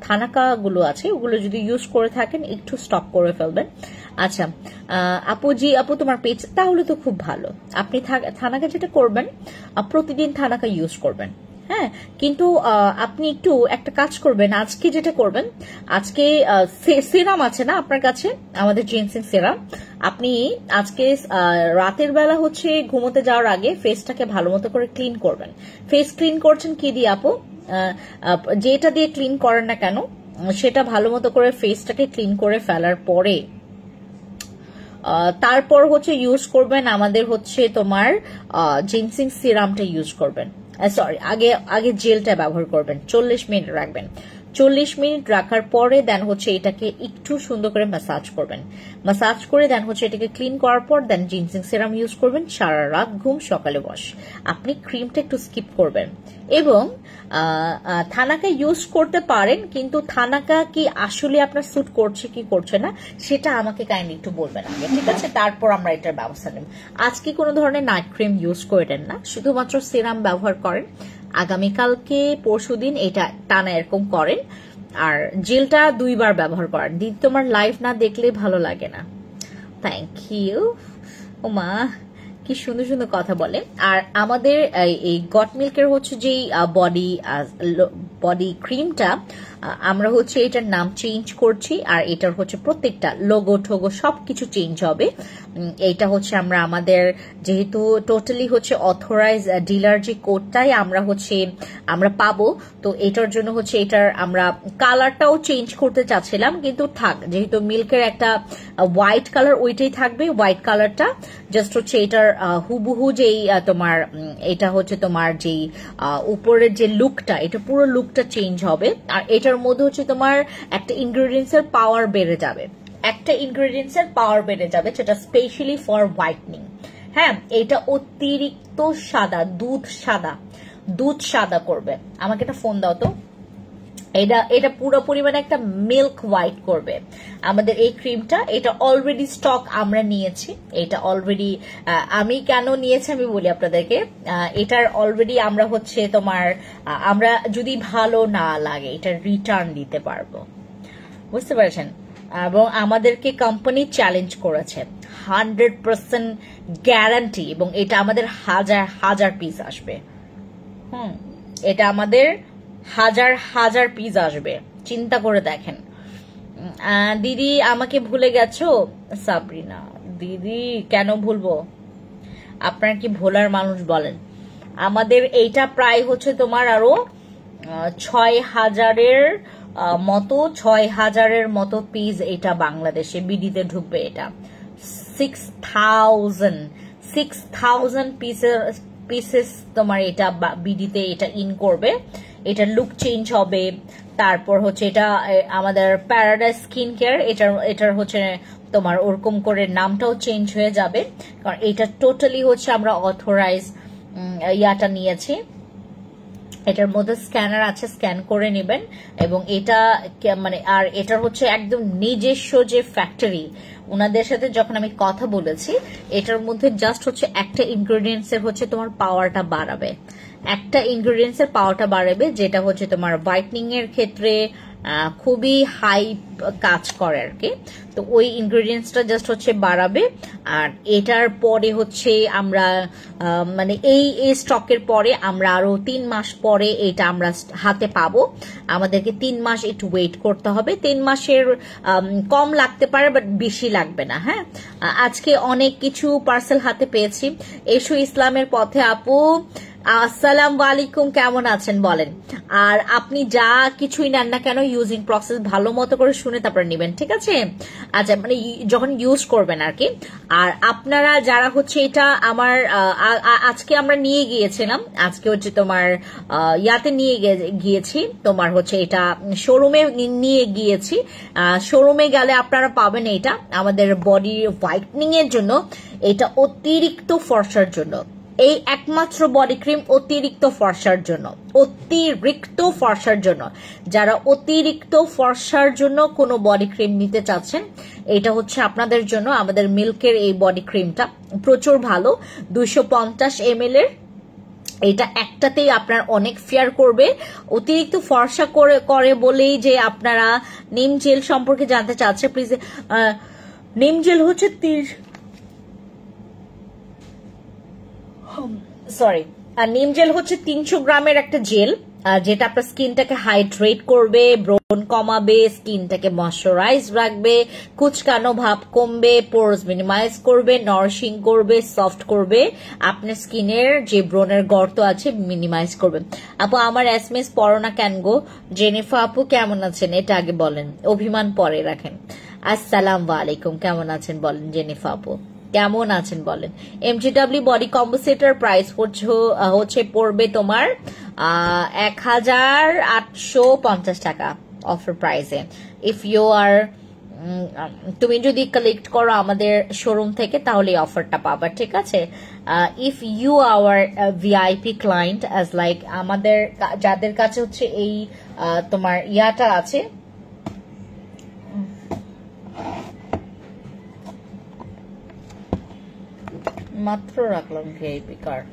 থানাকা গুলো আছে ওগুলো যদি ইউজ করে থাকেন একটু স্টপ করে ফেলবেন। আচ্ছা আপু তোমার পেজ তাহলে তো খুব ভালো, আপনি থানাকা যেটা করবেন প্রতিদিন থানাকা ইউজ করবেন, হ্যাঁ। কিন্তু আপনি একটু একটা কাজ করবেন, আজকে যেটা করবেন, আজকে সিরাম আছে না আপনার কাছে, আমাদের জিনসিং সিরাম, আপনি আজকে রাতের বেলা হচ্ছে ঘুমোতে যাওয়ার আগে ফেসটাকে ভালো মতো করে ক্লিন করবেন। ফেস ক্লিন করছেন কি দিয়ে আপু? যেটা দিয়ে ক্লিন করেন না কেন সেটা ভালো মতো করে ফেসটাকে ক্লিন করে ফেলার পরে তারপর হচ্ছে ইউজ করবেন আমাদের হচ্ছে তোমার জিনসিং সিরামটা ইউজ করবেন। সরি, আগে জেলটা ব্যবহার করবেন, 40 মিনিট রাখবেন। 40 মিনিট রাখার পরে দেন হচ্ছে এটাকে একটু সুন্দর করে ম্যাসাজ করবেন, ম্যাসাজ করে দেন হচ্ছে এটাকে ক্লিন করার পর দেন জিনসিং সিরাম ইউজ করবেন। সারা রাত ঘুম, সকালে বস। আপনি ক্রিমটা একটু স্কিপ করবেন এবং থানাকা ইউজ করতে পারেন, কিন্তু থানাকা কি আসলে আপনার স্যুট করছে কি করছে না সেটা আমাকে কাইন্ডলি একটু বলবেন আগে, ঠিক আছে। তারপর আমরা এটার ব্যবস্থা নেব। আজকে কোনো ধরনের নাইট ক্রিম ইউজ করেন না, শুধুমাত্র সিরাম ব্যবহার করেন। আগামীকালকে পরশুদিন এটা টানা এরকম করেন। আর জেলটা 2 বার ব্যবহার করেন। দিদি তোমার লাইভ না দেখলে ভালো লাগে না। Thank you. ওমা কি সুন্দর সুন্দর কথা বলে। আর আমাদের এই গট মিল্কের হচ্ছে যেই বডি ক্রিমটা আমরা হচ্ছে এটার নাম চেঞ্জ করছি, আর এটার হচ্ছে প্রত্যেকটা লোগো ঠোগো সবকিছু চেঞ্জ হবে। এইটা হচ্ছে আমরা আমাদের যেহেতু টোটালি হচ্ছে অথরাইজ ডিলার যে কোডটাই আমরা পাবো, তো এটার জন্য হচ্ছে এটার আমরা কালারটাও চেঞ্জ করতে চাচ্ছিলাম, কিন্তু থাক, যেহেতু মিল্কের একটা হোয়াইট কালার ওইটাই থাকবে, হোয়াইট কালারটা জাস্ট হচ্ছে এটার হুবহু যেই তোমার এটা হচ্ছে তোমার যেই উপরের যে লুকটা, এটা পুরো লুকটা চেঞ্জ হবে। আর এটার মধ্যে হচ্ছে তোমার একটা ইনগ্রেডিয়েন্টস এর পাওয়ার বেড়ে যাবে, যেটা স্পেশালি ফর হোয়াইটনিং। হ্যাঁ, এটা অতিরিক্ত সাদা, দুধ সাদা করবে। আমাকে একটা ফোন দাও তো। এটা পুরোপুরি মানে একটা মিল্ক হোয়াইট করবে আমাদের এই ক্রিমটা। এটা অলরেডি স্টক আমরা নিয়েছি, এটা অলরেডি আমি কেন নিয়েছি আমি বলি আপনাদেরকে। এটার অলরেডি আমরা হচ্ছে তোমার আমরা যদি ভালো না লাগে এটা রিটার্ন দিতে পারবো, বুঝতে পারছেন। এবং আমাদেরকে কোম্পানি চ্যালেঞ্জ করেছে 100% গ্যারান্টি, এবং এটা আমাদের হাজার পিস আসবে। এটা আমাদের হাজার পিস আসবে, চিন্তা করে দেখেন। দিদি আমাকে ভুলে গেছো? সাবরিনা দিদি কেন ভুলবো, আপনার কি ভোলার মানুষ বলেন। আমাদের এইটা প্রায় হচ্ছে তোমার আরো 6,000-এর মতো পিস এটা বাংলাদেশে বিডিতে ঢুকবে। এটা 6,000 পিসেস তোমার এটা বিডিতে এটা ইন করবে। এটা লুক চেঞ্জ হবে। তারপর হচ্ছে এটা আমাদের প্যারাডাইস স্কিন কেয়ার, এটার হচ্ছে তোমার ওরকম করে নামটাও চেঞ্জ হয়ে যাবে, কারণ এটা টোটালি হচ্ছে আমরা অথরাইজ ইয়াটা নিয়েছি, এটার মধ্যে স্ক্যানার আছে, স্ক্যান করে নেবেন। এবং এটা মানে আর এটার হচ্ছে একদম নিজস্ব যে ফ্যাক্টরি, ওনাদের সাথে যখন আমি কথা বলেছি, এটার মধ্যে জাস্ট হচ্ছে একটা ইনগ্রেডিয়েন্টস এর হচ্ছে তোমার পাওয়ারটা বাড়াবে, একটা ইনগ্রেডিয়েন্টস এর পাওয়ারটা বাড়াবে, যেটা হচ্ছে তোমার হোয়াইটনিং এর ক্ষেত্রে খুবই হাই কাজ করে আর কি। তো ওই ইনগ্রেডিয়েন্টসটা জাস্ট হচ্ছে বাড়াবে। আর এটার পরে হচ্ছে আমরা মানে এই স্টকের পরে আমরা আরো 3 মাস পরে এটা আমরা হাতে পাবো। আমাদেরকে 3 মাস একটু ওয়েট করতে হবে। 3 মাসের কম লাগতে পারে, বাট বেশি লাগবে না। হ্যাঁ, আজকে অনেক কিছু পার্সেল হাতে পেয়েছি। এসো ইসলামের পথে আপু, আসসালামু আলাইকুম, কেমন আছেন বলেন। আর আপনি যা কিছুই নেন না কেন, ইউজিং প্রসেস ভালো মতো করে শুনে তারপরে নেবেন, ঠিক আছে? আচ্ছা, মানে যখন ইউজ করবেন আর কি। আর আপনারা যারা হচ্ছে এটা আমার আজকে আমরা নিয়ে গিয়েছিলাম, আজকে হচ্ছে তোমার ইয়াতে নিয়ে গিয়েছি, তোমার হচ্ছে এটা শোরুমে নিয়ে গিয়েছি। শোরুমে গেলে আপনারা পাবেন এটা আমাদের বডি হোয়াইটনিং এর জন্য, এটা অতিরিক্ত ফর্সার জন্য। এই একমাত্র বডি ক্রিম অতিরিক্ত ফর্সার জন্য, অতিরিক্ত ফর্সার জন্য। যারা অতিরিক্ত ফর্সার জন্য কোনো বডি ক্রিম নিতে চাচ্ছেন, এটা হচ্ছে আপনাদের জন্য। আমাদের মিল্কের এই বডি ক্রিমটা প্রচুর ভালো, 250 ml এর। এটা একটাতেই আপনার অনেক ফেয়ার করবে। অতিরিক্ত ফর্সা করে বলেই যে আপনারা নিম জেল সম্পর্কে জানতে চাচ্ছে, প্লিজ। নিম জেল হচ্ছে নিম জেল হচ্ছে 300 গ্রামের একটা জেল, যেটা আপনার স্কিনটাকে হাইড্রেট করবে, ব্রণ কমাবে, স্কিনটাকে ময়শ্চারাইজ রাখবে, কুচকানো ভাব কমবে, পোরস মিনিমাইজ করবে, নারিশিং করবে, সফট করবে, আপনার স্কিনের যে ব্রণের গর্ত আছে মিনিমাইজ করবে। আপু আমার এসএমএস পড়ো না কেন গো? জেনিফা আপু কেমন আছেন এটা আগে বলেন, অভিমান পরে রাখেন। আসসালামু আলাইকুম, কেমন আছেন বলেন জেনিফা আপু, কেমন আছেন বলেন। MGW বডি কম্পোসিটার প্রাইস হচ্ছে পড়বে তোমার 1850 টাকা অফার প্রাইসে। ইফ ইউ আর তুমি যদি কালেক্ট করো আমাদের শোরুম থেকে তাহলে এই অফারটা পাবা, ঠিক আছে? If you our VIP client as like আমাদের যাদের কাছে হচ্ছে এই তোমার ইয়াটা আছে, মাত্র রাখলাম ভিআইপি কার্ড।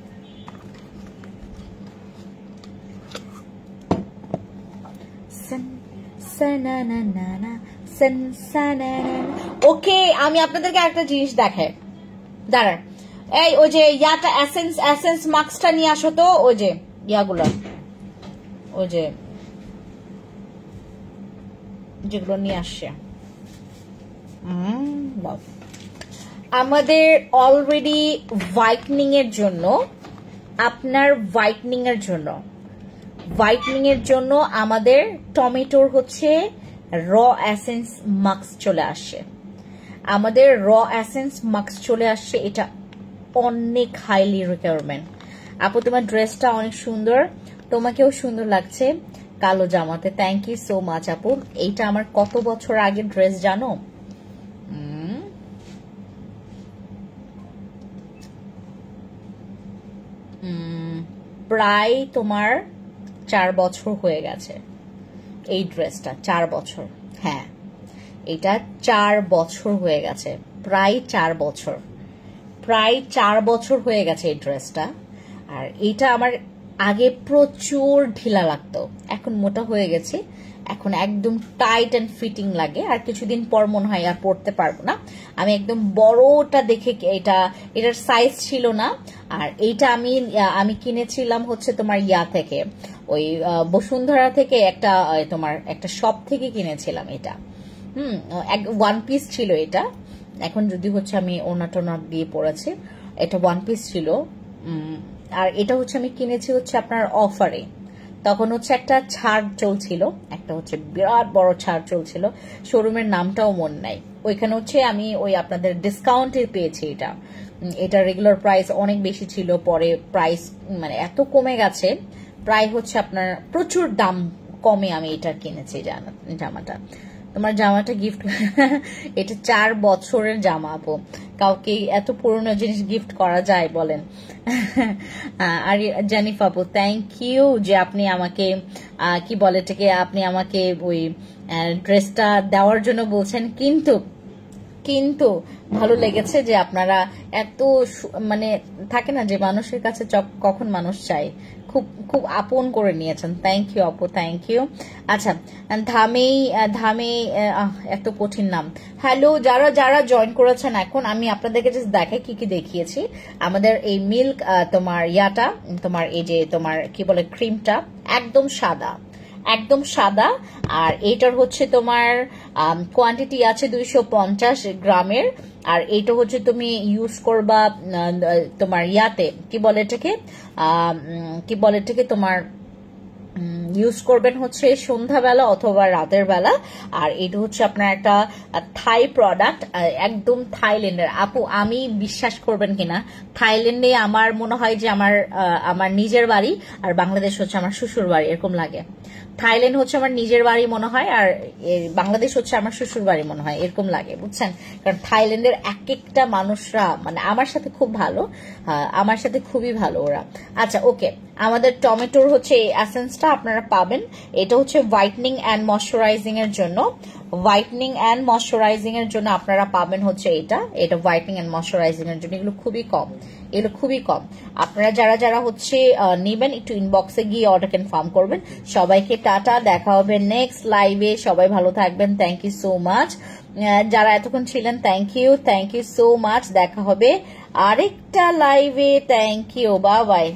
ওকে, আমি আপনাদেরকে একটা জিনিস দেখাই, দাঁড়ান। এই ওই যে ইয়াটা এসেন্স মাস্কটা নিয়ে আসো তো, ওই যে ইয়াগুলো, ওই যে যেগুলো নিয়ে আসছে। আমাদের অলরেডি হোয়াইটনিং এর জন্য, আপনার হোয়াইটনিং এর জন্য আমাদের টমেটোর হচ্ছে র এসেন্স মাস্ক চলে আসছে। আমাদের র এসেন্স মাস্ক চলে আসছে, এটা অনেক হাইলি রিকোয়ারমেন্ট। আপু তোমার ড্রেসটা অনেক সুন্দর, তোমাকেও সুন্দর লাগছে কালো জামাতে। থ্যাংক ইউ সো মাচ আপু। এইটা আমার কত বছর আগের ড্রেস জানো? প্রায় তোমার 4 বছর হয়ে গেছে এই ড্রেসটা, 4 বছর। হ্যাঁ, এটা 4 বছর হয়ে গেছে, প্রায় 4 বছর হয়ে গেছে এই ড্রেসটা। আর এটা আমার আগে প্রচুর ঢিলা লাগতো, এখন মোটা হয়ে গেছে, এখন একদম টাইট এন্ড ফিটিং লাগে। আর কিছুদিন পর মনে হয় আর পরতে পারবো না। আমি একদম বড়টা দেখে, এটার সাইজ ছিল না। আর এইটা আমি কিনেছিলাম হচ্ছে তোমার ইয়া থেকে, ওই বসুন্ধরা থেকে, তোমার একটা শপ থেকে কিনেছিলাম এটা। ওয়ান পিস ছিল এটা। এখন যদি হচ্ছে আমি ওনা টোনা দিয়ে পরেছি, এটা ওয়ান পিস ছিল। আর এটা হচ্ছে আমি কিনেছি হচ্ছে আপনার অফারে, তখন হচ্ছে একটা ছাড় চলছিল, একটা হচ্ছে বিরাট বড় ছাড় চলছিল, শোরুমের নামটাও মনে নাই। ওইখানে হচ্ছে আমি ওই আপনাদের ডিসকাউন্টে পেয়েছি এটা। এটা রেগুলার প্রাইস অনেক বেশি ছিল, পরে প্রাইস মানে এত কমে গেছে, প্রায় হচ্ছে আপনার প্রচুর দাম কমে আমি এটা কিনেছি জামাটা। তোমার জামাটা গিফট এটা 4 বছরের জামা আপু, কাউকে এত পুরনো জিনিস গিফট করা যায় বলেন? আর জানিফা আপু থ্যাংক ইউ যে আপনি আমাকে কি বলে এটাকে, আপনি আমাকে ওই ড্রেসটা দেওয়ার জন্য বলছেন, কিন্তু কিন্তু ভালো লেগেছে যে আপনারা এত মানে থাকে না যে মানুষের কাছে কখন মানুষ চায়, খুব খুব আপন করে নিয়েছেন। থ্যাংক ইউ আপু, থ্যাংক ইউ। আচ্ছা, ধামে এত কঠিন নাম। হ্যালো, যারা যারা জয়েন করেছেন এখন, আমি আপনাদেরকে জাস্ট দেখাই কি কি দেখিয়েছি। আমাদের এই মিল্ক তোমার ইয়াটা, তোমার এই যে তোমার কি বলে ক্রিমটা একদম সাদা, একদম সাদা। আর এইটার হচ্ছে তোমার কোয়ান্টিটি আছে 250 গ্রামের। আর এইটা হচ্ছে তুমি ইউজ করবা তোমার ইয়াতে কি বলে এটাকে তোমার ইউজ করবেন হচ্ছে সন্ধ্যাবেলা অথবা রাতের বেলা। আর এটা হচ্ছে আপনার একটা থাই প্রোডাক্ট, একদম থাইল্যান্ডের। আপু আমি বিশ্বাস করবেন কিনা, থাইল্যান্ডে আমার মনে হয় যে আমার নিজের বাড়ি, আর বাংলাদেশ হচ্ছে আমার শ্বশুর বাড়ি, এরকম লাগে। থাইল্যান্ড হচ্ছে আমার নিজের বাড়ি মনে হয়, আর বাংলাদেশ হচ্ছে আমার শ্বশুর বাড়ি মনে হয়, এরকম লাগে, বুঝছেন? কারণ থাইল্যান্ডের এক একটা মানুষরা মানে আমার সাথে খুব ভালো, আমার সাথে খুবই ভালো ওরা। আচ্ছা ওকে, আমাদের টমেটোর হচ্ছে এই এসেন্সটা আপনারা পাবেন। এটা হচ্ছে হোয়াইটনিং অ্যান্ড ময়শ্চারাইজিং এর জন্য, হোয়াইটনিং অ্যান্ড ময়শ্চারাইজিং এর জন্য আপনারা পাবেন হচ্ছে এটা হোয়াইটনিং অ্যান্ড ময়শ্চারাইজিং এর জন্য। এগুলো খুবই কম, এগুলো খুবই কম। আপনারা যারা যারা হচ্ছে নেবেন একটু ইনবক্সে গিয়ে অর্ডার কনফার্ম করবেন। সবাইকে টাটা, দেখা হবে নেক্সট লাইভে। সবাই ভালো থাকবেন, থ্যাংক ইউ সো মাচ। যারা এতক্ষণ ছিলেন থ্যাংক ইউ সো মাচ। দেখা হবে আরেকটা লাইভে, থ্যাংক ইউ, বাই বাই।